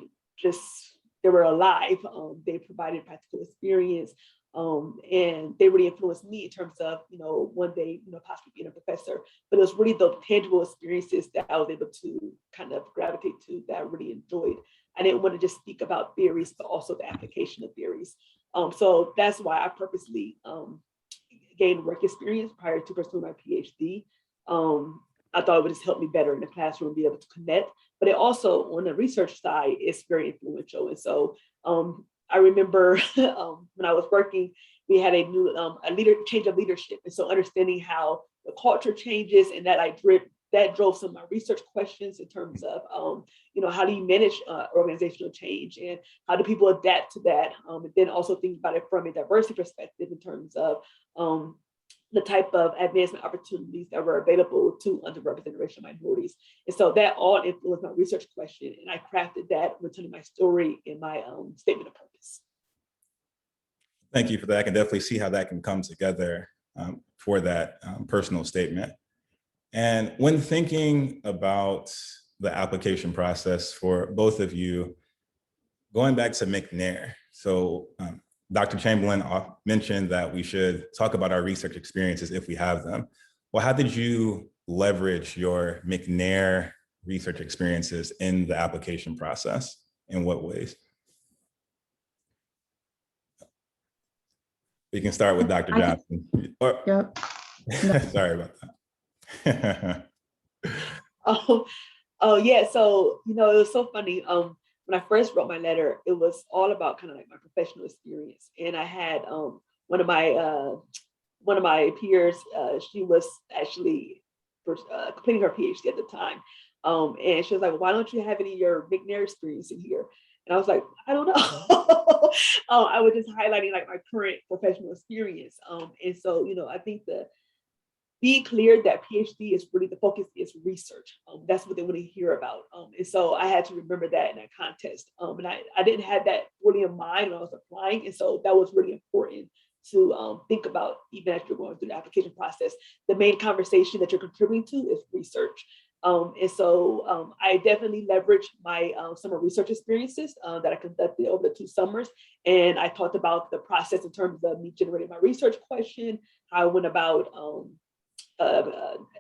were alive. They provided practical experience and they really influenced me in terms of, you know, one day, you know, possibly being a professor, but it was really the tangible experiences that I was able to kind of gravitate to that I really enjoyed. I didn't want to just speak about theories, but also the application of theories. So that's why I purposely gained work experience prior to pursuing my PhD. I thought it would just help me better in the classroom, be able to connect. But it also, on the research side, it's very influential. And so I remember when I was working, we had a new change of leadership. And so understanding how the culture changes, and that drove some of my research questions in terms of, how do you manage organizational change, and how do people adapt to that? And then also think about it from a diversity perspective in terms of the type of advancement opportunities that were available to underrepresented racial minorities. And so that all influenced my research question. And I crafted that with telling my story in my statement of purpose. Thank you for that. I can definitely see how that can come together for that personal statement. And when thinking about the application process for both of you, going back to McNair, so Dr. Chamberlain mentioned that we should talk about our research experiences if we have them. Well, how did you leverage your McNair research experiences in the application process? In what ways? We can start with Dr. Johnson. Yep. Sorry about that. Oh yeah. So, it was so funny. When I first wrote my letter, it was all about kind of like my professional experience. And I had one of my peers, she was actually completing her PhD at the time. And she was like, why don't you have any of your McNair experience in here? And I was like, I don't know. I was just highlighting like my current professional experience. And so, I think be clear that PhD is really the focus is research. That's what they want to hear about. And so I had to remember that in that context. And I didn't have that really in mind when I was applying. And so that was really important to think about even as you're going through the application process. The main conversation that you're contributing to is research. And so I definitely leveraged my summer research experiences that I conducted over the 2 summers. And I talked about the process in terms of me generating my research question, how I went about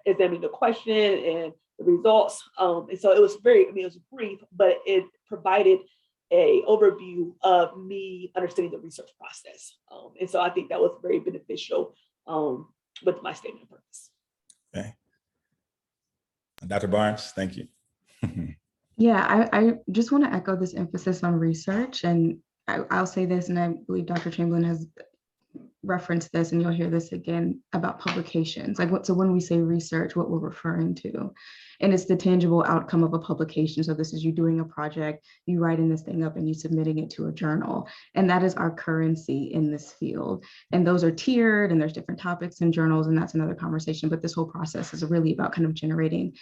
examining the question and the results. And so it was it was brief, but it provided a overview of me understanding the research process. And so I think that was very beneficial with my statement of purpose. Okay. Dr. Barnes, thank you. Yeah, I just want to echo this emphasis on research. And I'll say this, and I believe Dr. Chamberlain has referenced this, and you'll hear this again about publications. So when we say research, what we're referring to, and it's the tangible outcome of a publication. So this is you doing a project, you writing this thing up and you submitting it to a journal. And that is our currency in this field. And those are tiered, and there's different topics in journals, and that's another conversation. But this whole process is really about kind of generating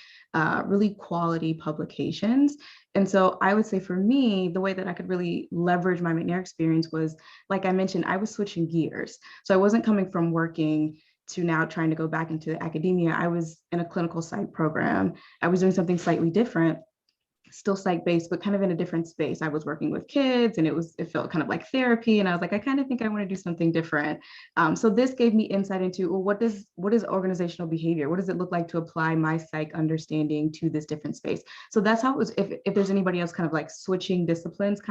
really quality publications. And so I would say for me, the way that I could really leverage my McNair experience was, like I mentioned, I was switching gears. So I wasn't coming from working to now trying to go back into academia. I was in a clinical psych program. I was doing something slightly different, still psych-based, but kind of in a different space. I was working with kids, and it felt kind of like therapy. And I was like, I kind of think I want to do something different. So this gave me insight into, well, what is organizational behavior? What does it look like to apply my psych understanding to this different space? So that's how it was. If there's anybody else kind of like switching disciplines,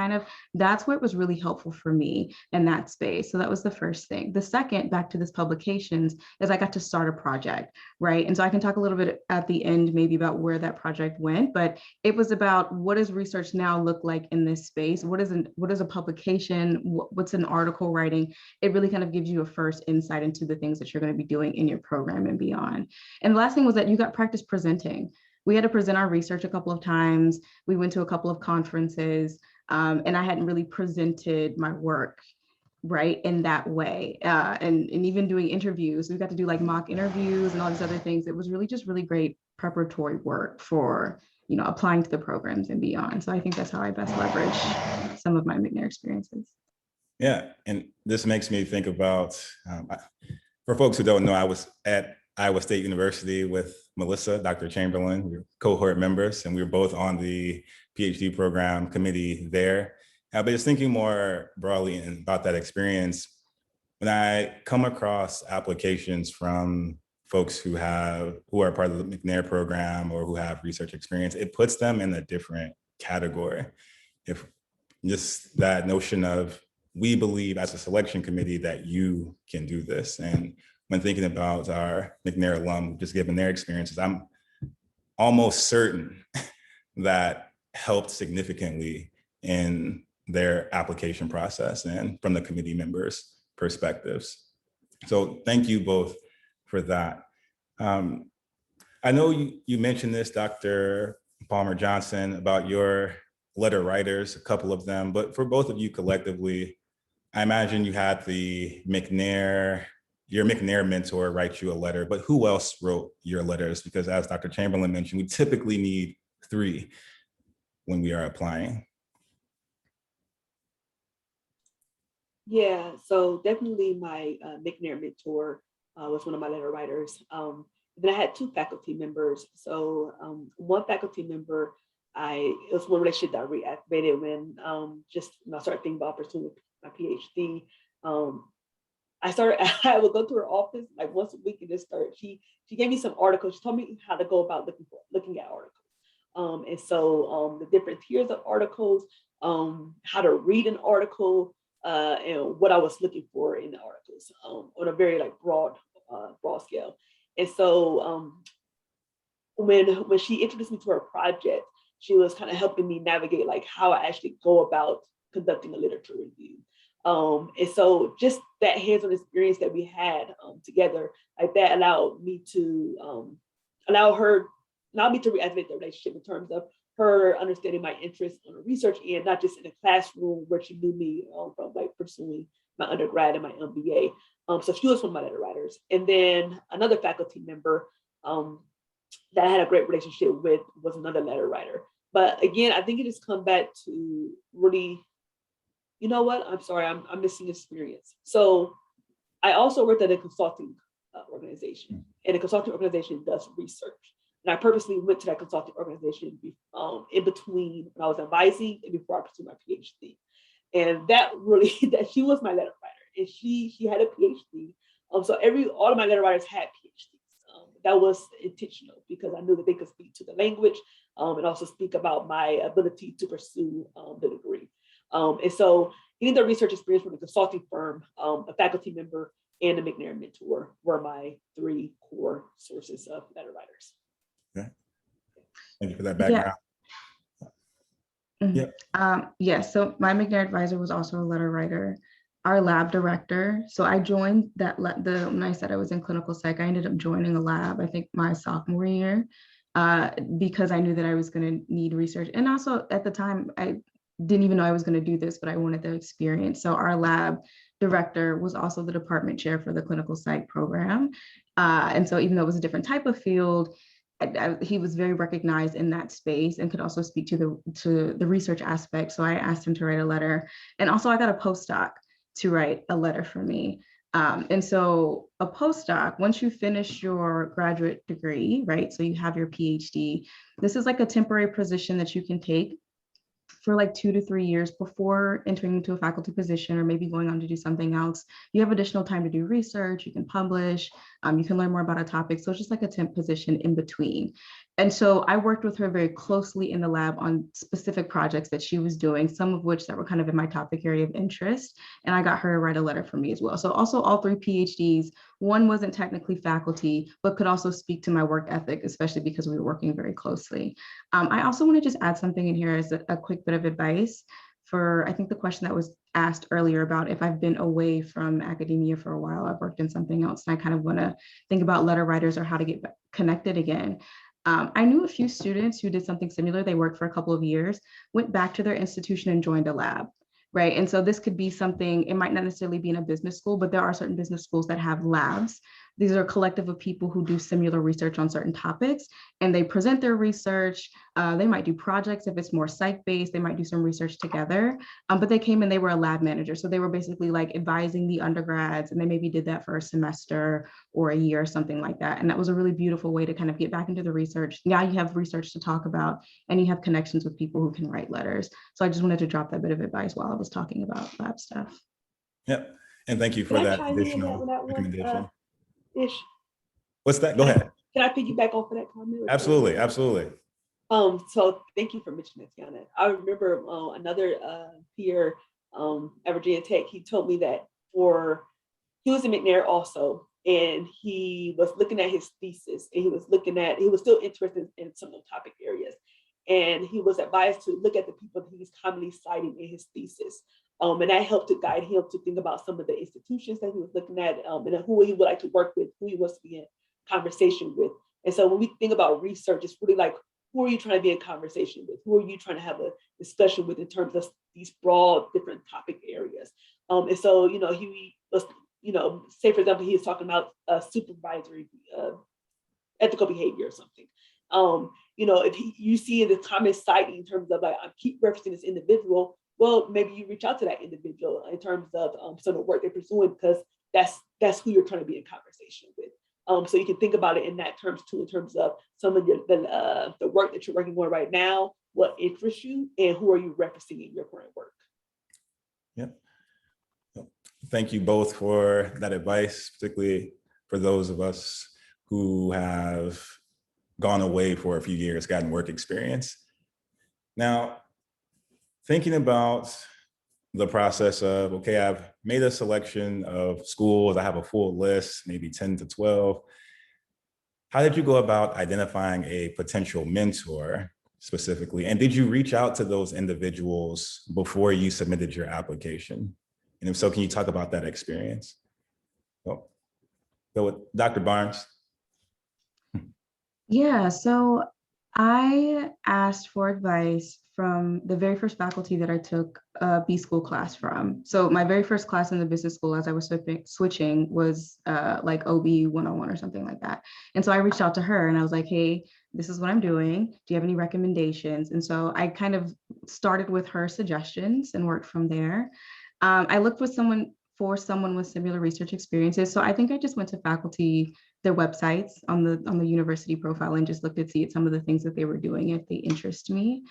that's where it was really helpful for me in that space. So that was the first thing. The second, back to this publications, is I got to start a project, right? And so I can talk a little bit at the end maybe about where that project went, but it was about what does research now look like in this space? What is a publication? What's an article writing? It really kind of gives you a first insight into the things that you're going to be doing in your program and beyond. And the last thing was that you got practice presenting. We had to present our research a couple of times. We went to a couple of conferences, and I hadn't really presented my work right in that way. And even doing interviews, we got to do like mock interviews and all these other things. It was really just really great preparatory work for applying to the programs and beyond. So I think that's how I best leverage some of my McNair experiences. Yeah, and this makes me think about, for folks who don't know, I was at Iowa State University with Melissa, Dr. Chamberlain. We were cohort members, and we were both on the PhD program committee there. But just thinking more broadly about that experience, when I come across applications from folks who are part of the McNair program or who have research experience, it puts them in a different category. If just that notion of, we believe as a selection committee that you can do this. And when thinking about our McNair alum, just given their experiences, I'm almost certain that helped significantly in their application process and from the committee members' perspectives. So thank you both for that. I know you mentioned this, Dr. Palmer Johnson, about your letter writers, a couple of them, but for both of you collectively, I imagine you had your McNair mentor write you a letter, but who else wrote your letters? Because as Dr. Chamberlain mentioned, we typically need 3 when we are applying. Yeah, so definitely my McNair mentor was one of my letter writers. Then I had 2 faculty members. So one faculty member, it was one relationship that I reactivated when I started thinking about pursuing my PhD. I would go to her office like once a week and just start. She gave me some articles. She told me how to go about looking at articles. And so the different tiers of articles, how to read an article, and what I was looking for in the articles on a very like broad scale. And so when she introduced me to her project, she was kind of helping me navigate like how I actually go about conducting a literature review. And so just that hands-on experience that we had together, like that allowed me to reactivate the relationship in terms of her understanding my interest on the research end, not just in a classroom where she knew me from like pursuing my undergrad and my MBA. So she was one of my letter writers. And then another faculty member that I had a great relationship with was another letter writer. But again, I think it just comes back to really, you know what? I'm sorry, I'm missing experience. So I also worked at a consulting organization, and a consulting organization does research. And I purposely went to that consulting organization in between when I was advising and before I pursued my PhD. And that she was my letter writer, and she had a PhD. So all of my letter writers had PhDs. That was intentional because I knew that they could speak to the language and also speak about my ability to pursue the degree. And so getting the research experience from a consulting firm, a faculty member, and a McNair mentor were my 3 core sources of letter writers. Okay. Thank you for that background. So my McNair advisor was also a letter writer. Our lab director. So I joined when I said I was in clinical psych, I ended up joining a lab, I think my sophomore year, because I knew that I was going to need research. And also at the time, I didn't even know I was going to do this, but I wanted the experience. So our lab director was also the department chair for the clinical psych program. And so even though it was a different type of field, he was very recognized in that space and could also speak to the research aspect. So I asked him to write a letter. And also I got a postdoc to write a letter for me. And so a postdoc, once you finish your graduate degree, right? So you have your PhD, this is like a temporary position that you can take for like 2 to 3 years before entering into a faculty position or maybe going on to do something else. You have additional time to do research, you can publish, you can learn more about a topic. So it's just like a temp position in between. And so I worked with her very closely in the lab on specific projects that she was doing, some of which that were kind of in my topic area of interest. And I got her to write a letter for me as well. So also all 3 PhDs, one wasn't technically faculty, but could also speak to my work ethic, especially because we were working very closely. I also want to just add something in here as a quick bit of advice for, I think the question that was asked earlier about if I've been away from academia for a while, I've worked in something else, and I kind of want to think about letter writers or how to get connected again. I knew a few students who did something similar. They worked for a couple of years, went back to their institution and joined a lab, right? And so this could be something, it might not necessarily be in a business school, but there are certain business schools that have labs. These are a collective of people who do similar research on certain topics, and they present their research. They might do projects. If it's more psych-based, they might do some research together. But they came and they were a lab manager. So they were basically like advising the undergrads, and they maybe did that for a semester or a year or something like that. And that was a really beautiful way to kind of get back into the research. Now you have research to talk about, and you have connections with people who can write letters. So I just wanted to drop that bit of advice while I was talking about lab stuff. Yep. And thank you for that additional recommendation. Ish. What's that? Go ahead. Can I piggyback off of that comment? Absolutely, absolutely. So thank you for mentioning that, Tiana. I remember another peer at Virginia Tech, he told me that he was in McNair also, and he was looking at his thesis, and he was still interested in some of the topic areas. And he was advised to look at the people that he's commonly citing in his thesis. And that helped to guide him to think about some of the institutions that he was looking at, and who he would like to work with, who he wants to be in conversation with. And so when we think about research, it's really like, who are you trying to be in conversation with? Who are you trying to have a discussion with in terms of these broad different topic areas? And so, he was, say for example, he was talking about supervisory ethical behavior or something. If you see in the comment citing in terms of like, I keep referencing this individual, well, maybe you reach out to that individual in terms of some of the work they're pursuing, because that's who you're trying to be in conversation with. So you can think about it in that terms too, in terms of some of the work that you're working on right now, what interests you, and who are you referencing in your current work. Yep. Thank you both for that advice, particularly for those of us who have gone away for a few years, gotten work experience. Now, thinking about the process of, okay, I've made a selection of schools, I have a full list, maybe 10 to 12. How did you go about identifying a potential mentor specifically? And did you reach out to those individuals before you submitted your application? And if so, can you talk about that experience? So, go with Dr. Barnes. Yeah, so I asked for advice from the very first faculty that I took a B school class from. So my very first class in the business school as I was switching was like OB 101 or something like that. And so I reached out to her and I was like, hey, this is what I'm doing. Do you have any recommendations? And so I kind of started with her suggestions and worked from there. I looked for someone with similar research experiences. So I think I just went to faculty, their websites on the university profile, and just looked at some of the things that they were doing if they interest me.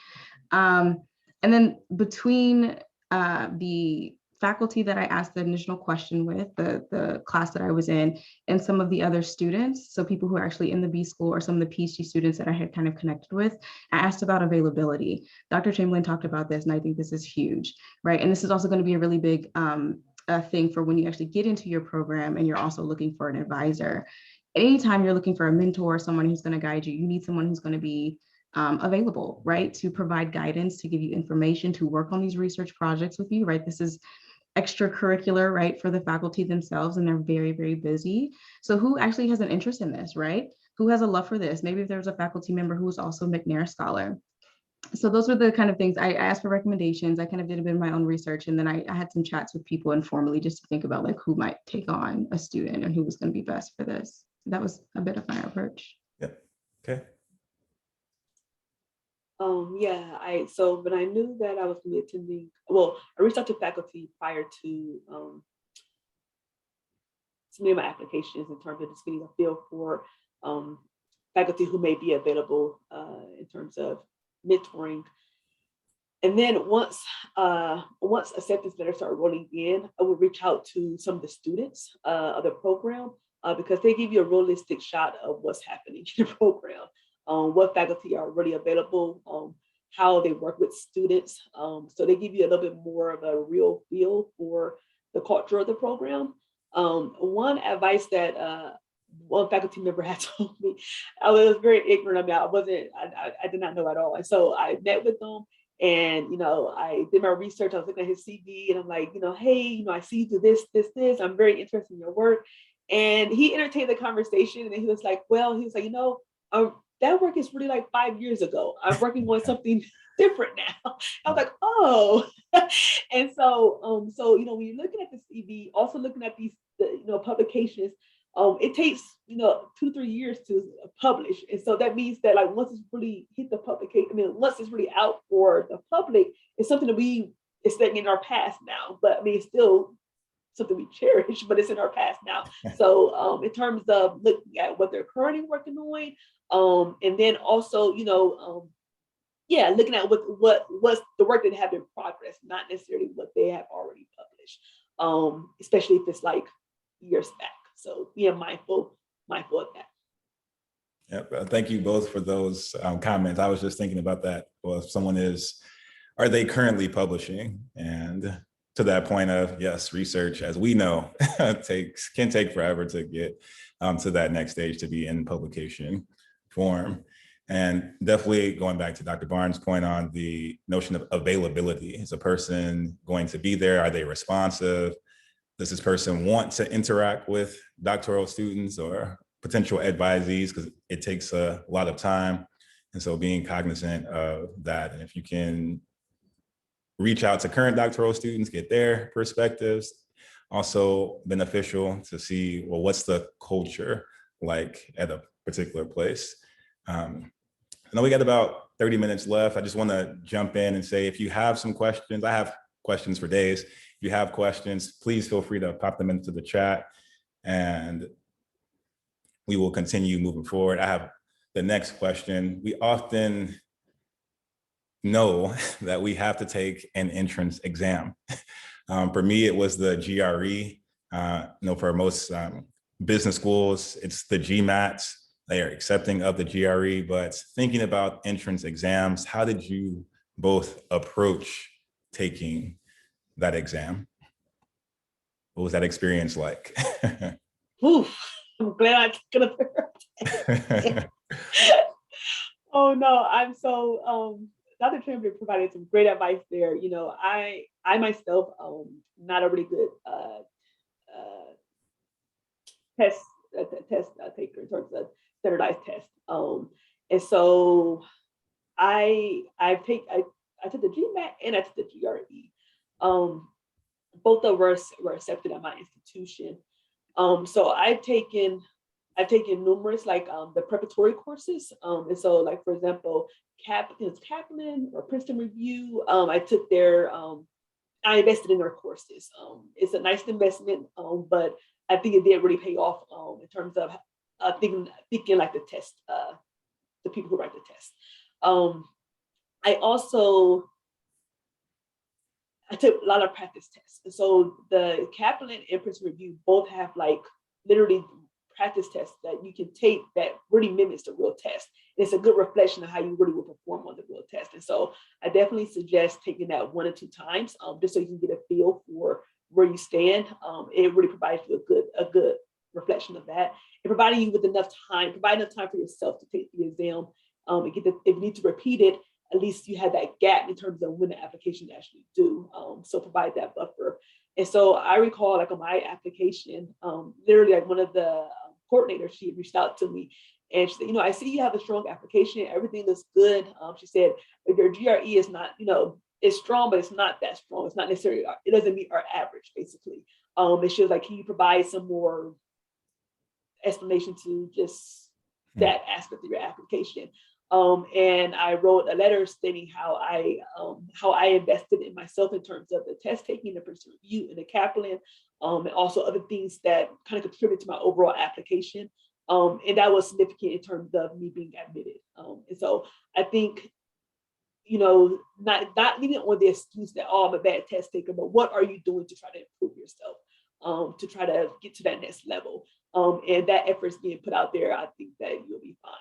And then between the faculty that I asked the initial question with, the class that I was in, and some of the other students, so people who are actually in the B school or some of the PhD students that I had kind of connected with, I asked about availability. Dr. Chamberlain talked about this, and I think this is huge, right? And this is also going to be a really big thing for when you actually get into your program and you're also looking for an advisor. Anytime you're looking for a mentor, someone who's going to guide you, you need someone who's going to be available, right? To provide guidance, to give you information, to work on these research projects with you, right? This is extracurricular, right, for the faculty themselves, and they're very, very busy. So who actually has an interest in this, right? Who has a love for this? Maybe if there's a faculty member who's also McNair Scholar. So those were the kind of things I asked for recommendations. I kind of did a bit of my own research, and then I had some chats with people informally just to think about like who might take on a student and who was going to be best for this. That was a bit of my approach. Yep. Okay. So when I knew that I was going to be attending, well, I reached out to faculty prior to submitting my applications in terms of just getting a feel for faculty who may be available in terms of mentoring. And then once acceptance letters started rolling in, I would reach out to some of the students of the program because they give you a realistic shot of what's happening in the program, what faculty are really available, how they work with students. So they give you a little bit more of a real feel for the culture of the program. One advice that one faculty member had told me, I was very ignorant about. I did not know at all. And so I met with them, and I did my research. I was looking at his CV, and I'm like, hey, I see you do this. I'm very interested in your work. And he entertained the conversation, and he was like, that work is really like 5 years ago. I'm working on something different now. I was like, oh. And so, when you're looking at the CV, also looking at these, publications, it takes, 2-3 years to publish. And so that means that like once it's really hit the publication, once it's really out for the public, it's something that it's like in our past now, but it's still something we cherish, but it's in our past now. So in terms of looking at what they're currently working on, and then also, looking at what's the work that they have in progress, not necessarily what they have already published, especially if it's like years back. So being mindful of that. Yep. Thank you both for those comments. I was just thinking about that. Well, if someone are they currently publishing? And to that point of, yes, research, as we know, can take forever to get to that next stage, to be in publication form. And definitely going back to Dr. Barnes' point on the notion of availability. Is a person going to be there? Are they responsive? Does this person want to interact with doctoral students or potential advisees? Because it takes a lot of time. And so being cognizant of that. And if you can reach out to current doctoral students, get their perspectives, also beneficial to see, well, what's the culture like at a particular place? I know we got about 30 minutes left. I just want to jump in and say, if you have some questions, I have questions for days. If you have questions, please feel free to pop them into the chat and we will continue moving forward. I have the next question. We often know that we have to take an entrance exam. For me, it was the GRE. For most business schools, it's the GMAT. They are accepting of the GRE, but thinking about entrance exams, how did you both approach taking that exam? What was that experience like? Oof, I'm glad I took it. Oh no, I'm so Dr. Chamberlain provided some great advice there. I myself not a really good test taker in terms of standardized tests. And so I took the GMAT and I took the GRE. Both of us were accepted at my institution. So I've taken numerous like the preparatory courses. And so like, for example, Kaplan or Princeton Review, I took their, I invested in their courses. It's a nice investment, but I think it did really pay off in terms of thinking like the test, the people who write the test. I took a lot of practice tests. And so the Kaplan and Princeton Review both have like literally practice tests that you can take that really mimics the real test. And it's a good reflection of how you really will perform on the real test. And so I definitely suggest taking that 1 or 2 times, just so you can get a feel for where you stand. It really provides you a good reflection of that. And providing you with enough time for yourself to take the exam. If you need to repeat it, at least you have that gap in terms of when the application actually due. So provide that buffer. And so I recall like on my application, literally like one of the coordinators, she reached out to me and she said, I see you have a strong application, everything looks good. She said, but your GRE is not, it's strong, but it's not that strong. It's not necessarily, it doesn't meet our average basically. And she was like, can you provide some more explanation to just that aspect of your application? And I wrote a letter stating how I invested in myself in terms of the test taking, the Princeton Review, and the Kaplan, and also other things that kind of contribute to my overall application. And that was significant in terms of me being admitted. And so I think, not leaving on the excuse that, oh, I'm a bad test taker, but what are you doing to try to improve yourself, to try to get to that next level? And that effort is being put out there. I think that you'll be fine.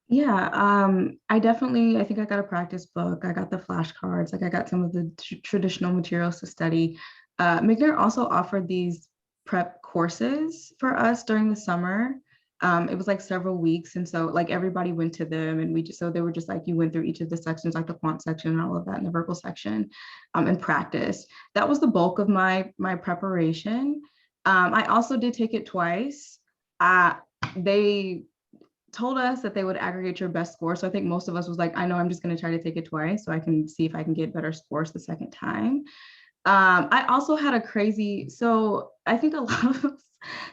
Yeah, I think I got a practice book. I got the flashcards, like I got some of the traditional materials to study. McNair also offered these prep courses for us during the summer. It was like several weeks. And so like everybody went to them and so they were just like, you went through each of the sections, like the quant section and all of that, and the verbal section, and practice. That was the bulk of my preparation. I also did take it twice. They told us that they would aggregate your best score. So I think most of us was like, I know I'm just going to try to take it twice so I can see if I can get better scores the second time. I also had so I think a lot of us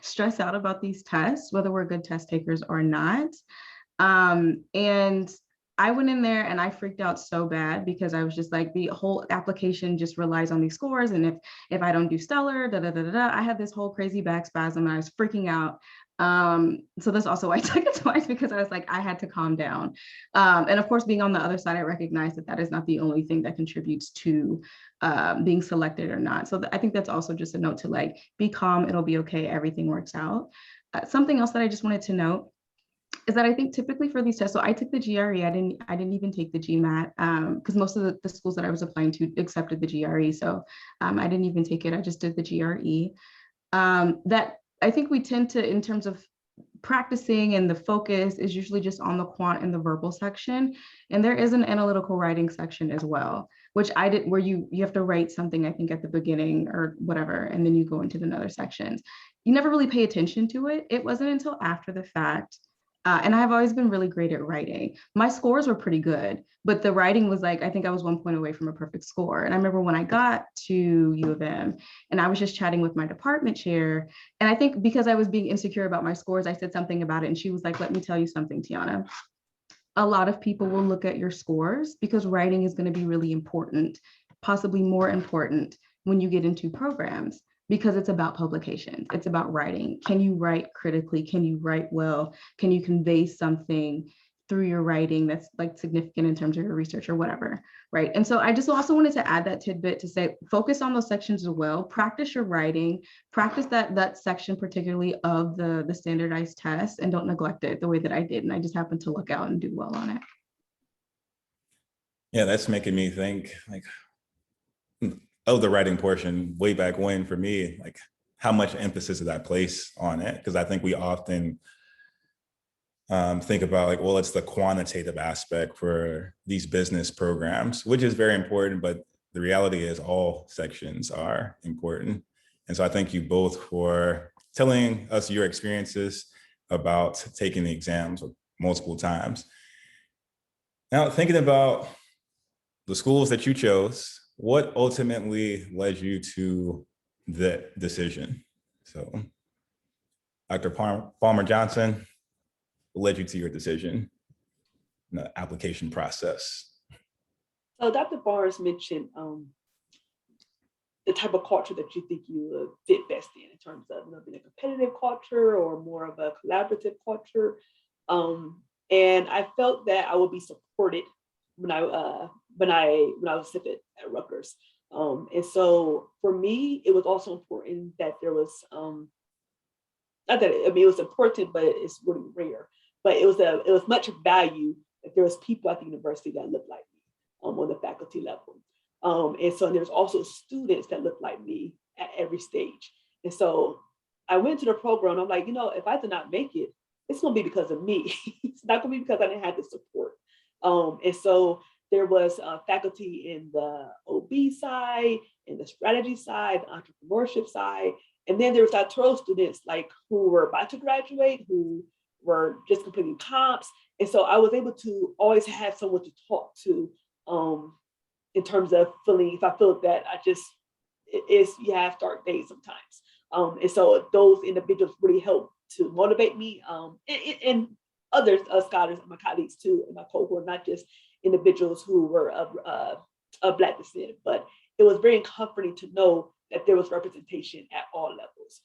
stress out about these tests, whether we're good test takers or not. And I went in there and I freaked out so bad because I was just like, the whole application just relies on these scores. And if I don't do stellar, I had this whole crazy back spasm and I was freaking out. So that's also why I took it twice, because I was like, I had to calm down. And of course, being on the other side, I recognize that is not the only thing that contributes to being selected or not. So I think that's also just a note to like, be calm, it'll be okay, everything works out. Something else that I just wanted to note is that I think typically for these tests, so I took the GRE, I didn't even take the GMAT because most of the schools that I was applying to accepted the GRE. So I didn't even take it, I just did the GRE. That I think we tend to, in terms of practicing, and the focus is usually just on the quant and the verbal section. And there is an analytical writing section as well, which I did, where you have to write something, I think at the beginning or whatever, and then you go into the other sections. You never really pay attention to it. It wasn't until after the fact. And I've always been really great at writing. My scores were pretty good, but the writing was like, I think I was 1 point away from a perfect score. And I remember when I got to U of M and I was just chatting with my department chair. And I think because I was being insecure about my scores, I said something about it. And she was like, let me tell you something, Tiana. A lot of people will look at your scores because writing is going to be really important, possibly more important when you get into programs, because it's about publications. It's about writing. Can you write critically? Can you write well? Can you convey something through your writing that's like significant in terms of your research or whatever, right? And so I just also wanted to add that tidbit to say, focus on those sections as well. Practice your writing, practice that section particularly of the standardized test, and don't neglect it the way that I did. And I just happened to look out and do well on it. Yeah, that's making me think like of the writing portion way back when for me, like how much emphasis did I place on it? Because I think we often think about like, well, it's the quantitative aspect for these business programs, which is very important, but the reality is all sections are important. And so I thank you both for telling us your experiences about taking the exams multiple times. Now, thinking about the schools that you chose, what ultimately led you to that decision? So, Dr. Palmer-Johnson, what led you to your decision in the application process? So Dr. Barnes mentioned the type of culture that you think you would fit best in terms of being a competitive culture or more of a collaborative culture. And I felt that I would be supported when I was accepted at Rutgers. And so for me, it was also important that there was not that it was important, but it's really rare. But it was much value that there was people at the university that looked like me on the faculty level. And so there's also students that look like me at every stage. And so I went to the program, I'm like, if I did not make it, it's gonna be because of me. It's not gonna be because I didn't have the support. And so there was faculty in the OB side, in the strategy side, the entrepreneurship side. And then there was doctoral students like who were about to graduate, who were just completing comps. And so I was able to always have someone to talk to in terms of feeling, if I feel that you have dark days sometimes. And so those individuals really help to motivate me and other scholars and my colleagues too, in my cohort, not just individuals who were of Black descent, but it was very comforting to know that there was representation at all levels.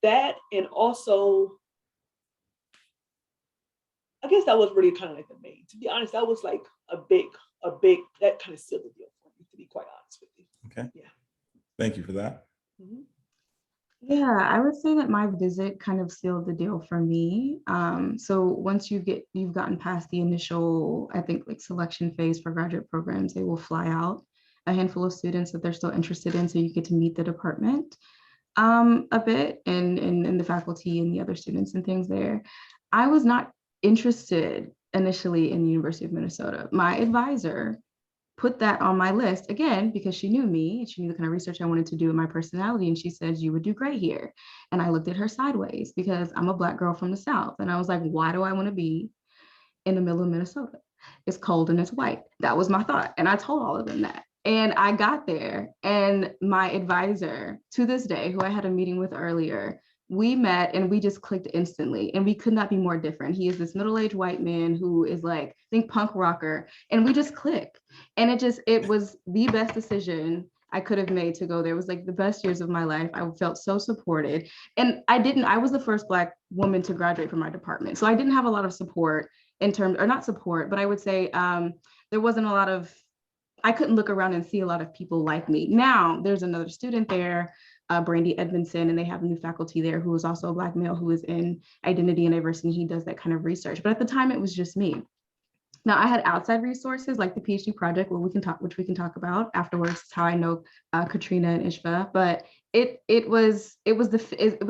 That, and also, I guess that was really kind of like the main, to be honest, that was like a big, that kind of sealed the deal for me, to be quite honest with you. Okay. Yeah. Thank you for that. Mm-hmm. Yeah, I would say that my visit kind of sealed the deal for me. So once you've gotten past the initial, I think like selection phase for graduate programs, they will fly out a handful of students that they're still interested in. So you get to meet the department a bit and the faculty and the other students and things there. I was not interested initially in the University of Minnesota. My advisor put that on my list again because she knew me and she knew the kind of research I wanted to do in my personality. And she said, you would do great here. And I looked at her sideways because I'm a Black girl from the South. And I was like, why do I want to be in the middle of Minnesota? It's cold and it's white. That was my thought. And I told all of them that. And I got there and my advisor to this day, who I had a meeting with earlier, we met and we just clicked instantly and we could not be more different. He is this middle-aged white man who is like, think punk rocker, and we just click. And it was the best decision I could have made to go there. It was like the best years of my life. I felt so supported. And I was the first Black woman to graduate from my department. So I didn't have a lot of support in terms, or not support, but I would say there wasn't a lot of, I couldn't look around and see a lot of people like me. Now there's another student there Brandy Edmondson, and they have a new faculty there who is also a Black male who is in identity and diversity. He does that kind of research. But at the time, it was just me. Now I had outside resources like the PhD project, which we can talk about afterwards. It's how I know Katrina and Ishva. But it was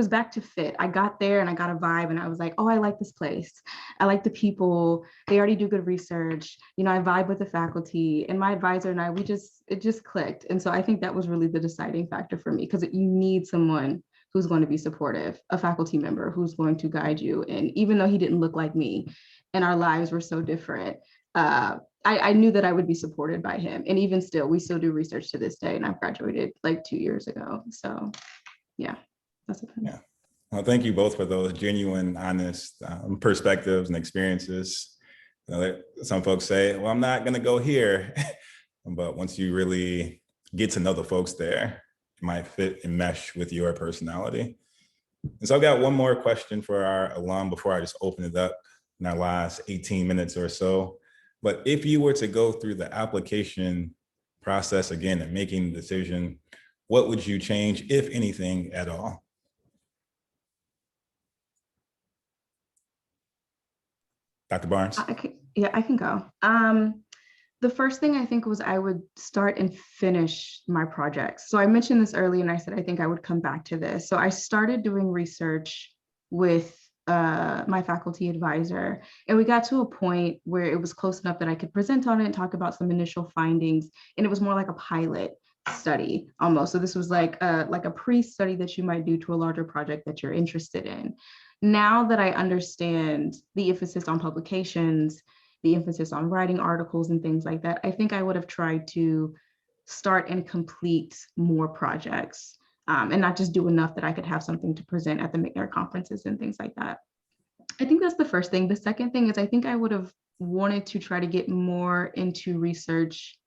back to fit. I got there and I got a vibe, and I was like, oh, I like this place. I like the people. They already do good research. You know, I vibe with the faculty, and my advisor and I, it just clicked. And so I think that was really the deciding factor for me, because you need someone who's going to be supportive, a faculty member who's going to guide you. And even though he didn't look like me, and our lives were so different, I knew that I would be supported by him. And even still, we still do research to this day, and I've graduated like 2 years ago. So yeah, that's it. Yeah. Well, thank you both for those genuine, honest perspectives and experiences. You know, some folks say, well, I'm not going to go here. But once you really get to know the folks there, it might fit and mesh with your personality. And so I've got one more question for our alum before I just open it up in our last 18 minutes or so. But if you were to go through the application process again and making the decision, what would you change, if anything at all? Dr. Barnes? I can go. The first thing I think was I would start and finish my projects. So I mentioned this earlier, and I said I think I would come back to this. So I started doing research with my faculty advisor, and we got to a point where it was close enough that I could present on it and talk about some initial findings, and it was more like a pilot study almost. So this was like a pre-study that you might do to a larger project that you're interested in. Now that I understand the emphasis on publications, the emphasis on writing articles and things like that, I think I would have tried to start and complete more projects, and not just do enough that I could have something to present at the McNair conferences and things like that. I think that's the first thing. The second thing is I think I would have wanted to try to get more into research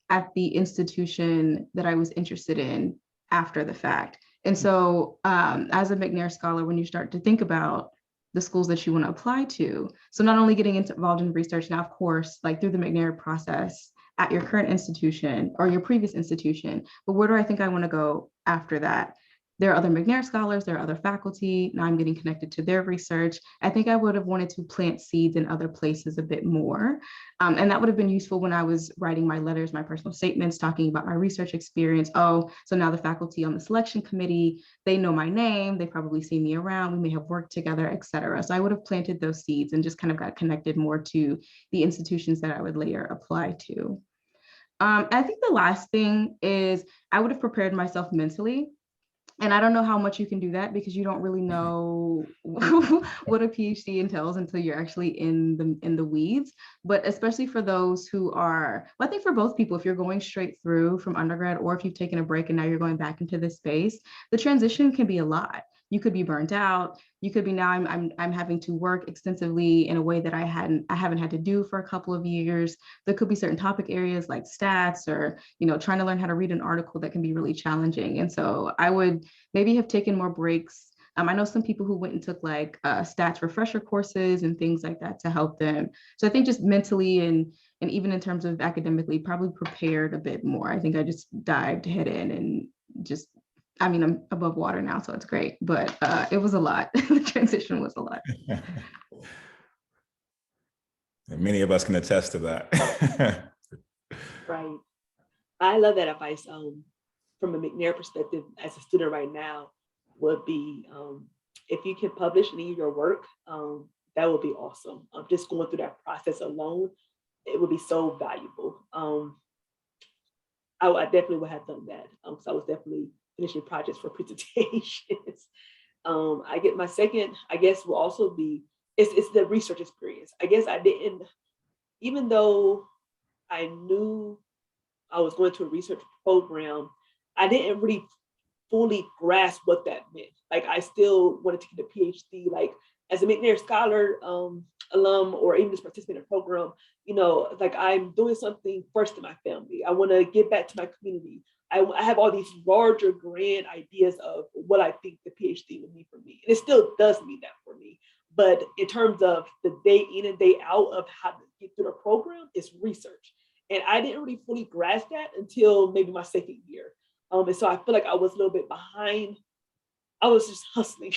at the institution that I was interested in after the fact. And so as a McNair scholar, when you start to think about the schools that you want to apply to, so not only getting involved in research now, of course, like through the McNair process at your current institution or your previous institution, but where do I think I want to go after that? There are other McNair scholars, there are other faculty. Now I'm getting connected to their research. I think I would have wanted to plant seeds in other places a bit more. And that would have been useful when I was writing my letters, my personal statements, talking about my research experience. Oh, so now the faculty on the selection committee, they know my name, they probably see me around, we may have worked together, et cetera. So I would have planted those seeds and just kind of got connected more to the institutions that I would later apply to. I think the last thing is I would have prepared myself mentally. And I don't know how much you can do that because you don't really know what a PhD entails until you're actually in the weeds. But especially for those who are, well, I think for both people, if you're going straight through from undergrad or if you've taken a break and now you're going back into this space, the transition can be a lot. You could be burnt out. You could be now I'm having to work extensively in a way that I haven't had to do for a couple of years. There could be certain topic areas like stats or, trying to learn how to read an article that can be really challenging. And so I would maybe have taken more breaks. I know some people who went and took like stats refresher courses and things like that to help them. So I think just mentally and even in terms of academically, probably prepared a bit more. I think I just dived head in and just, I'm above water now, so it's great, but it was a lot. The transition was a lot. And many of us can attest to that. Right. I love that advice. From a McNair perspective, as a student right now, would be if you can publish any of your work, that would be awesome. Just going through that process alone, it would be so valuable. I definitely would have done that. So I was definitely finishing projects for presentations. I get my second, I guess, will also be, it's the research experience. I guess I didn't, even though I knew I was going to a research program, I didn't really fully grasp what that meant. Like I still wanted to get a PhD, like as a McNair scholar, alum, or even just participant in a program, like I'm doing something first in my family. I want to give back to my community. I have all these larger grand ideas of what I think the PhD would mean for me. And it still does mean that for me. But in terms of the day in and day out of how to get through the program, it's research. And I didn't really fully grasp that until maybe my second year. And so I feel like I was a little bit behind. I was just hustling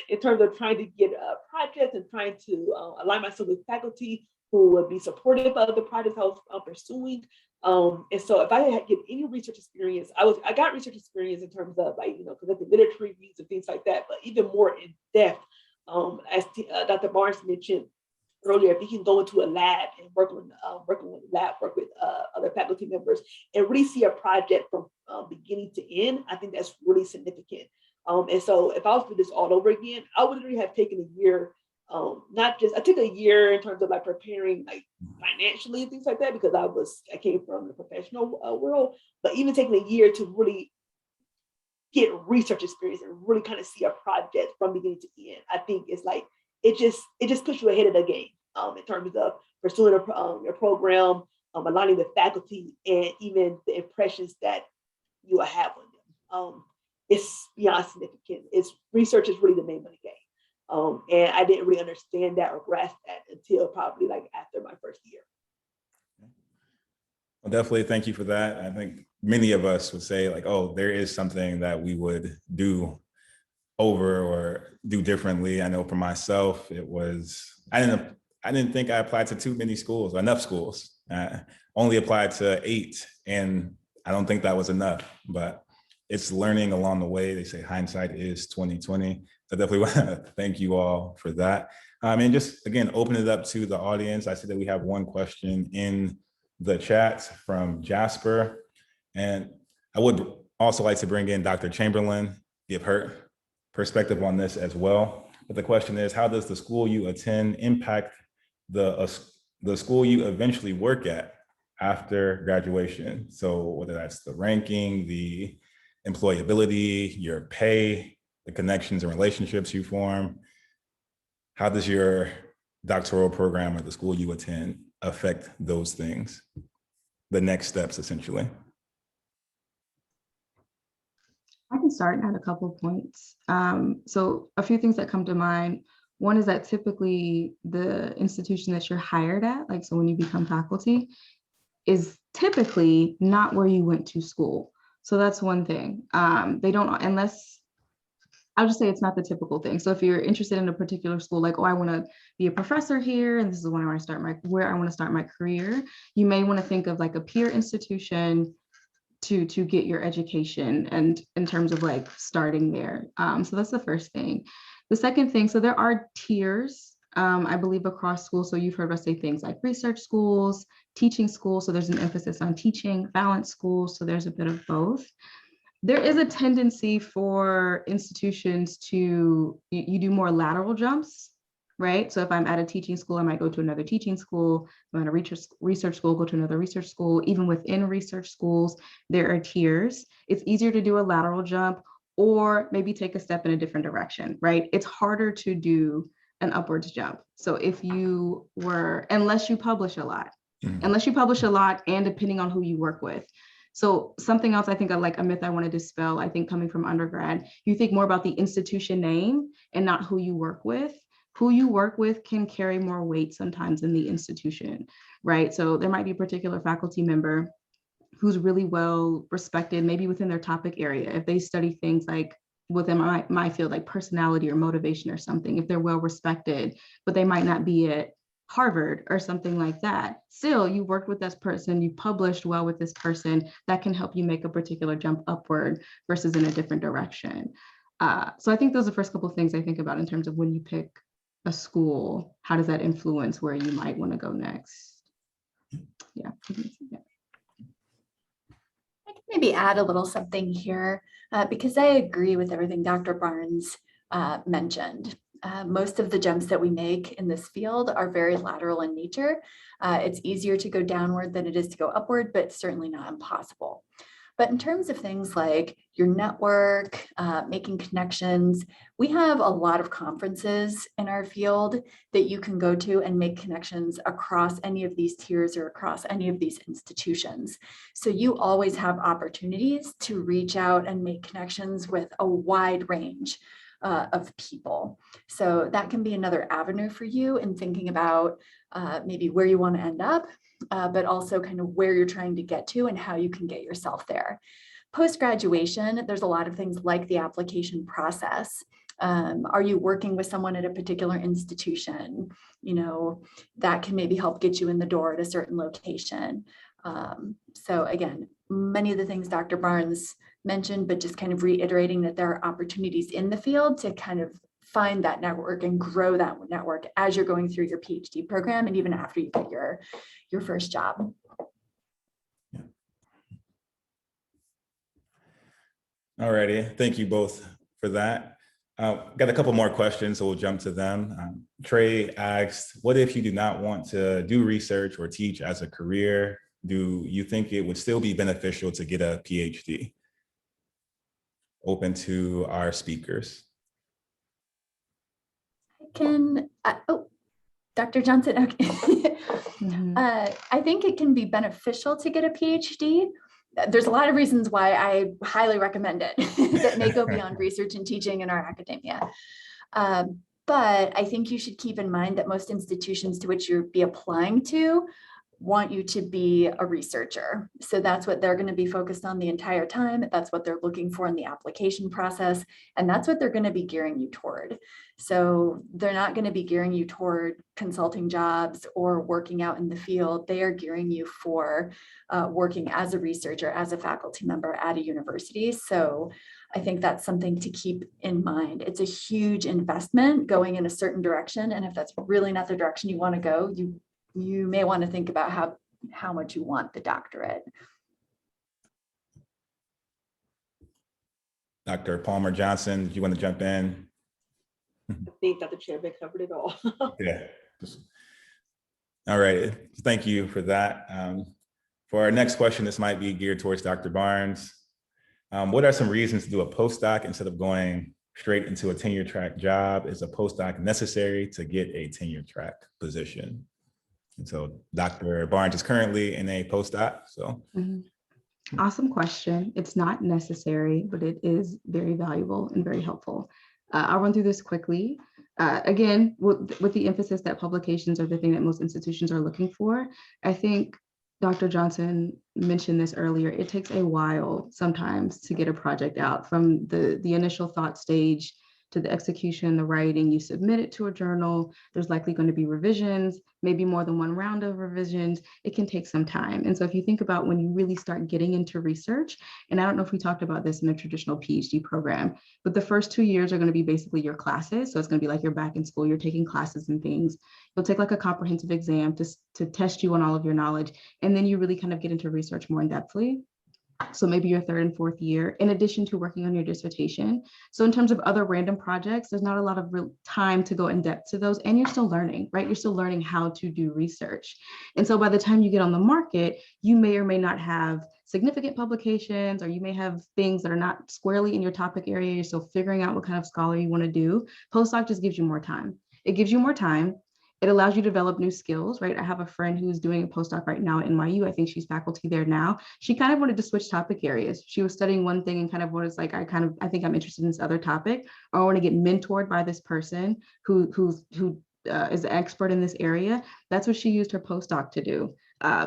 in terms of trying to get projects and trying to align myself with faculty who would be supportive of the projects I was pursuing. And so if I had get any research experience, I got research experience in terms of like, conducting literature reviews and things like that, but even more in depth, as Dr. Barnes mentioned earlier, if you can go into a lab and work with other faculty members and really see a project from beginning to end, I think that's really significant. And so if I was to do this all over again, I would literally have taken a year. I took a year in terms of like preparing like financially and things like that, because I came from the professional world, but even taking a year to really get research experience and really kind of see a project from beginning to end, I think it's like, it just puts you ahead of the game in terms of pursuing your program, aligning with faculty, and even the impressions that you will have on them. It's beyond significant. Research is really the name of the game. And I didn't really understand that or grasp that until probably like after my first year. Well, definitely thank you for that. I think many of us would say like, oh, there is something that we would do over or do differently. I know for myself, it was, I didn't think I applied to too many schools, enough schools. Only applied to 8, and I don't think that was enough, but it's learning along the way. They say hindsight is 2020. So definitely want to thank you all for that. And just again, open it up to the audience. I see that we have one question in the chat from Jasper. And I would also like to bring in Dr. Chamberlain, give her perspective on this as well. But the question is, how does the school you attend impact the school you eventually work at after graduation? So whether that's the ranking, the employability, your pay, the connections and relationships you form, how does your doctoral program or the school you attend affect those things? The next steps, essentially. I can start and add a couple of points. So a few things that come to mind. One is that typically the institution that you're hired at, like so when you become faculty, is typically not where you went to school. So that's one thing. They don't, unless, I'll just say it's not the typical thing. So if you're interested in a particular school, like, oh, I want to be a professor here, and this is when I want to start where I want to start my career, you may want to think of like a peer institution to get your education and in terms of like starting there. So that's the first thing. The second thing, so there are tiers, I believe, across schools. So you've heard us say things like research schools, teaching schools. So there's an emphasis on teaching, balance schools. So there's a bit of both. There is a tendency for institutions to, you do more lateral jumps, right? So if I'm at a teaching school, I might go to another teaching school. If I'm at a research school, go to another research school. Even within research schools, there are tiers. It's easier to do a lateral jump or maybe take a step in a different direction, right? It's harder to do an upwards jump. So if you were, unless you publish a lot and depending on who you work with. So something else I think like a myth I want to dispel, I think coming from undergrad, you think more about the institution name and not who you work with. Who you work with can carry more weight sometimes in the institution, right? So there might be a particular faculty member who's really well respected, maybe within their topic area. If they study things like within my field, like personality or motivation or something, if they're well respected, but they might not be at Harvard or something like that. Still, you worked with this person, you published well with this person, that can help you make a particular jump upward versus in a different direction. So I think those are the first couple of things I think about in terms of when you pick a school, how does that influence where you might want to go next? Yeah. I can maybe add a little something here because I agree with everything Dr. Barnes mentioned. Most of the jumps that we make in this field are very lateral in nature. It's easier to go downward than it is to go upward, but certainly not impossible. But in terms of things like your network, making connections, we have a lot of conferences in our field that you can go to and make connections across any of these tiers or across any of these institutions. So you always have opportunities to reach out and make connections with a wide range of people. So that can be another avenue for you in thinking about maybe where you want to end up, but also kind of where you're trying to get to and how you can get yourself there. Post-graduation, there's a lot of things like the application process. Are you working with someone at a particular institution? You know, that can maybe help get you in the door at a certain location. So again, many of the things Dr. Barnes mentioned, but just kind of reiterating that there are opportunities in the field to kind of find that network and grow that network as you're going through your PhD program and even after you get your first job. All righty, thank you both for that. Got a couple more questions, so we'll jump to them. Trey asked, what if you do not want to do research or teach as a career? Do you think it would still be beneficial to get a PhD? Open to our speakers. Dr. Johnson, okay. I think it can be beneficial to get a PhD. There's a lot of reasons why I highly recommend it that may go beyond research and teaching in our academia. But I think you should keep in mind that most institutions to which you'll be applying to want you to be a researcher. So that's what they're going to be focused on the entire time. That's what they're looking for in the application process. And that's what they're going to be gearing you toward. So they're not going to be gearing you toward consulting jobs or working out in the field. They are gearing you for working as a researcher, as a faculty member at a university. So I think that's something to keep in mind. It's a huge investment going in a certain direction. And if that's really not the direction you want to go, you may want to think about how much you want the doctorate. Dr. Palmer Johnson, do you want to jump in? I think Dr. Chairman covered it all. Yeah. All right. Thank you for that. For our next question, this might be geared towards Dr. Barnes. What are some reasons to do a postdoc instead of going straight into a tenure track job? Is a postdoc necessary to get a tenure track position? And so Dr. Barnes is currently in a postdoc, so. Awesome question. It's not necessary, but it is very valuable and very helpful. I'll run through this quickly. Again, with the emphasis that publications are the thing that most institutions are looking for, I think Dr. Johnson mentioned this earlier, it takes a while sometimes to get a project out from the initial thought stage to the execution, the writing. You submit it to a journal, there's likely going to be revisions, maybe more than one round of revisions. It can take some time. And so if you think about when you really start getting into research, and I don't know if we talked about this in a traditional PhD program, but the first 2 years are going to be basically your classes. So it's going to be like you're back in school, you're taking classes and things. You'll take like a comprehensive exam to test you on all of your knowledge. And then you really kind of get into research more in depthly. So maybe your third and fourth year, in addition to working on your dissertation. So in terms of other random projects, there's not a lot of real time to go in depth to those. And you're still learning, right? You're still learning how to do research. And so by the time you get on the market, you may or may not have significant publications, or you may have things that are not squarely in your topic area. You're still figuring out what kind of scholar you want to do. Postdoc just gives you more time. It gives you more time. It allows you to develop new skills, right? I have a friend who's doing a postdoc right now at NYU. I think she's faculty there now. She kind of wanted to switch topic areas. She was studying one thing and kind of was like, I think I'm interested in this other topic, or I want to get mentored by this person who is an expert in this area. That's what she used her postdoc to do.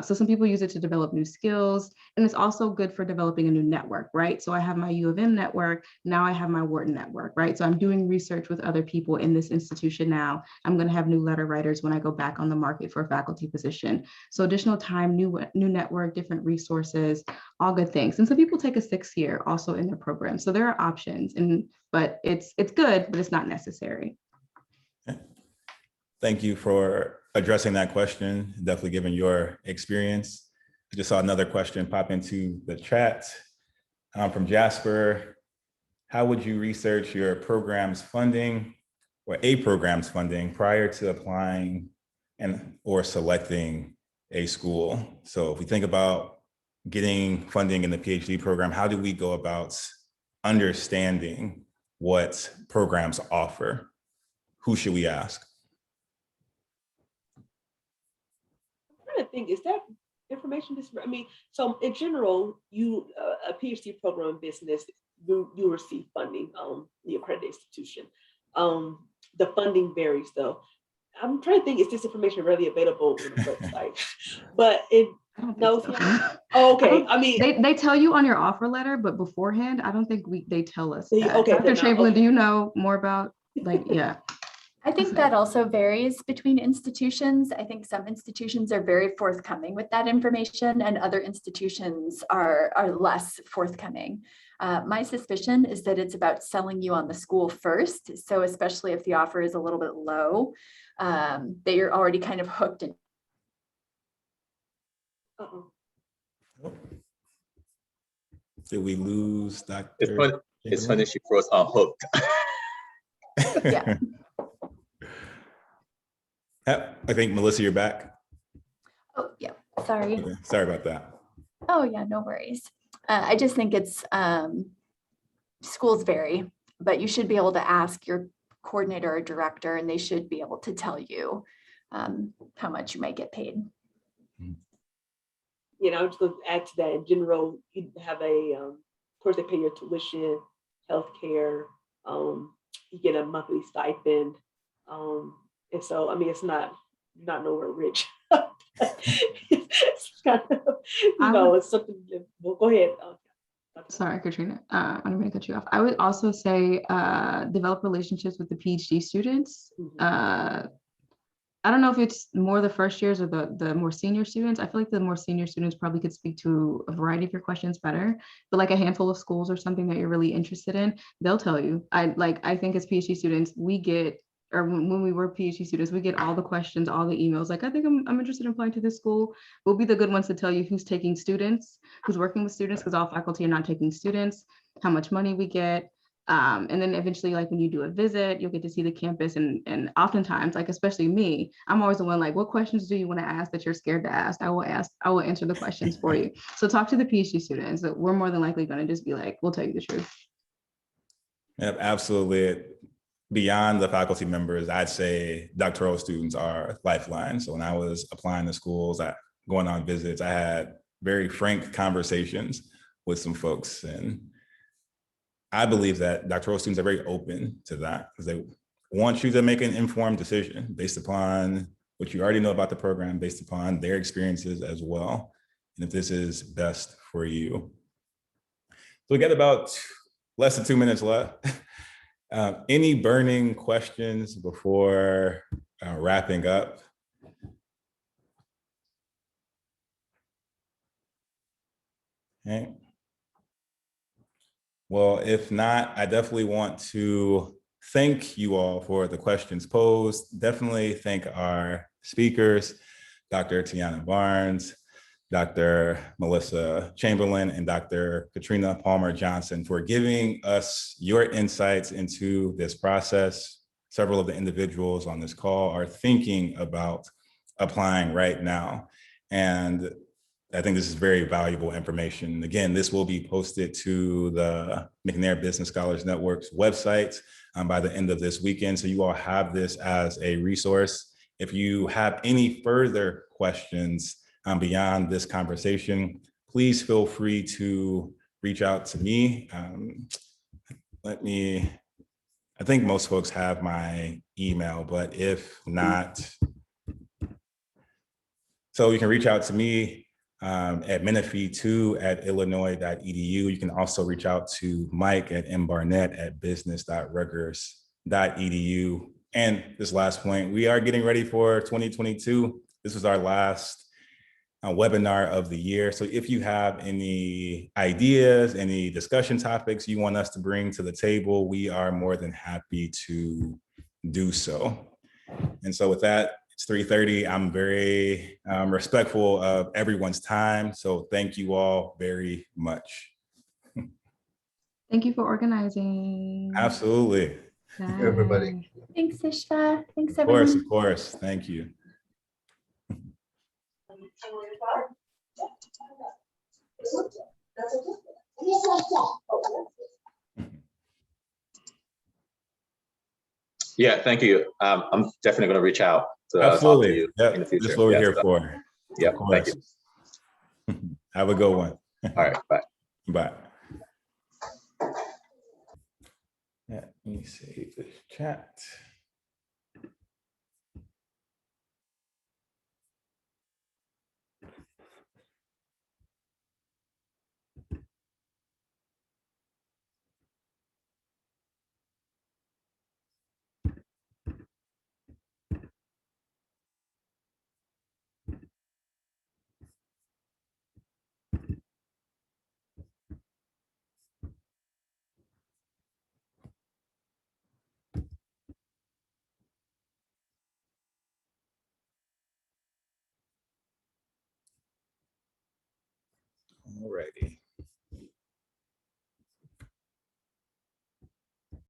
So some people use it to develop new skills, and it's also good for developing a new network, right? So I have my U of M network, now I have my Wharton network, right? So I'm doing research with other people in this institution now. I'm gonna have new letter writers when I go back on the market for a faculty position. So additional time, new network, different resources, all good things. And some people take a 6th year also in their program. So there are options, but it's good, but it's not necessary. Thank you for addressing that question, definitely given your experience. I just saw another question pop into the chat from Jasper. How would you research your program's funding or a program's funding prior to applying or selecting a school? So if we think about getting funding in the PhD program, how do we go about understanding what programs offer? Who should we ask? I think, is that information so in general, a PhD program in business, you receive funding the accredited institution. The funding varies though. I'm trying to think, is this information readily available on the website? But I don't No, think it's so. not. Oh, I okay. don't- I mean, they tell you on your offer letter, but beforehand, I don't think they tell us that. okay, Dr. then no, Chamberlain, okay. do you know more about yeah? I think that also varies between institutions. I think some institutions are very forthcoming with that information and other institutions are less forthcoming. My suspicion is that it's about selling you on the school first. So especially if the offer is a little bit low, that you're already kind of hooked. Uh-oh. Did we lose Dr.? It's funny she froze on hooked. Yeah. I think Melissa, you're back. Oh, yeah. Sorry. Okay, sorry about that. Oh, yeah, no worries. I just think it's schools vary, but you should be able to ask your coordinator or director, and they should be able to tell you how much you might get paid. You know, I'm just going to add to that. In general, you have of course, they pay your tuition, healthcare. You get a monthly stipend, and so I mean, it's not nowhere rich. It's kind of, it's something. Well, go ahead. Sorry, Katrina. I don't mean to cut you off. I would also say develop relationships with the PhD students. I don't know if it's more the first years or the more senior students. I feel like the more senior students probably could speak to a variety of your questions better, but like a handful of schools or something that you're really interested in, they'll tell you. I think as PhD students, we get, or when we were PhD students, we get all the questions, all the emails. Like, I think I'm interested in applying to this school. We'll be the good ones to tell you who's taking students, who's working with students, because all faculty are not taking students, how much money we get. And then eventually, like when you do a visit, you'll get to see the campus. And oftentimes, like especially me, I'm always the one like, what questions do you want to ask that you're scared to ask? I will answer the questions for you. So talk to the PhD students. We're more than likely going to just be like, we'll tell you the truth. Yep, absolutely. Beyond the faculty members, I'd say doctoral students are lifeline. So when I was applying to schools, going on visits, I had very frank conversations with some folks, and I believe that doctoral students are very open to that because they want you to make an informed decision based upon what you already know about the program, based upon their experiences as well, and if this is best for you. So we got about less than 2 minutes left. Any burning questions before wrapping up? Okay. Well, if not, I definitely want to thank you all for the questions posed. Definitely thank our speakers, Dr. Tiana Barnes, Dr. Melissa Chamberlain, and Dr. Katrina Palmer Johnson for giving us your insights into this process. Several of the individuals on this call are thinking about applying right now. And I think this is very valuable information. Again, this will be posted to the McNair Business Scholars Network's website by the end of this weekend. So you all have this as a resource. If you have any further questions beyond this conversation, please feel free to reach out to me. I think most folks have my email, but if not, so you can reach out to me at menifee2@illinois.edu. You can also reach out to Mike at mbarnett@business.rutgers.edu. And this last point, we are getting ready for 2022. This was our last webinar of the year. So if you have any ideas, any discussion topics you want us to bring to the table, we are more than happy to do so. And so with that, it's 3:30. I'm very respectful of everyone's time. So thank you all very much. Thank you for organizing. Absolutely. Bye. Everybody. Thanks, Ishva. Thanks, everyone. Of course. Thank you. Yeah, thank you. I'm definitely going to reach out to talk to Absolutely. you Yep. in the future. That's what we're Yeah, here so- for. Yeah, Of course. thank you. Have a good one. All right, bye. Bye. Let me save this chat. Alrighty.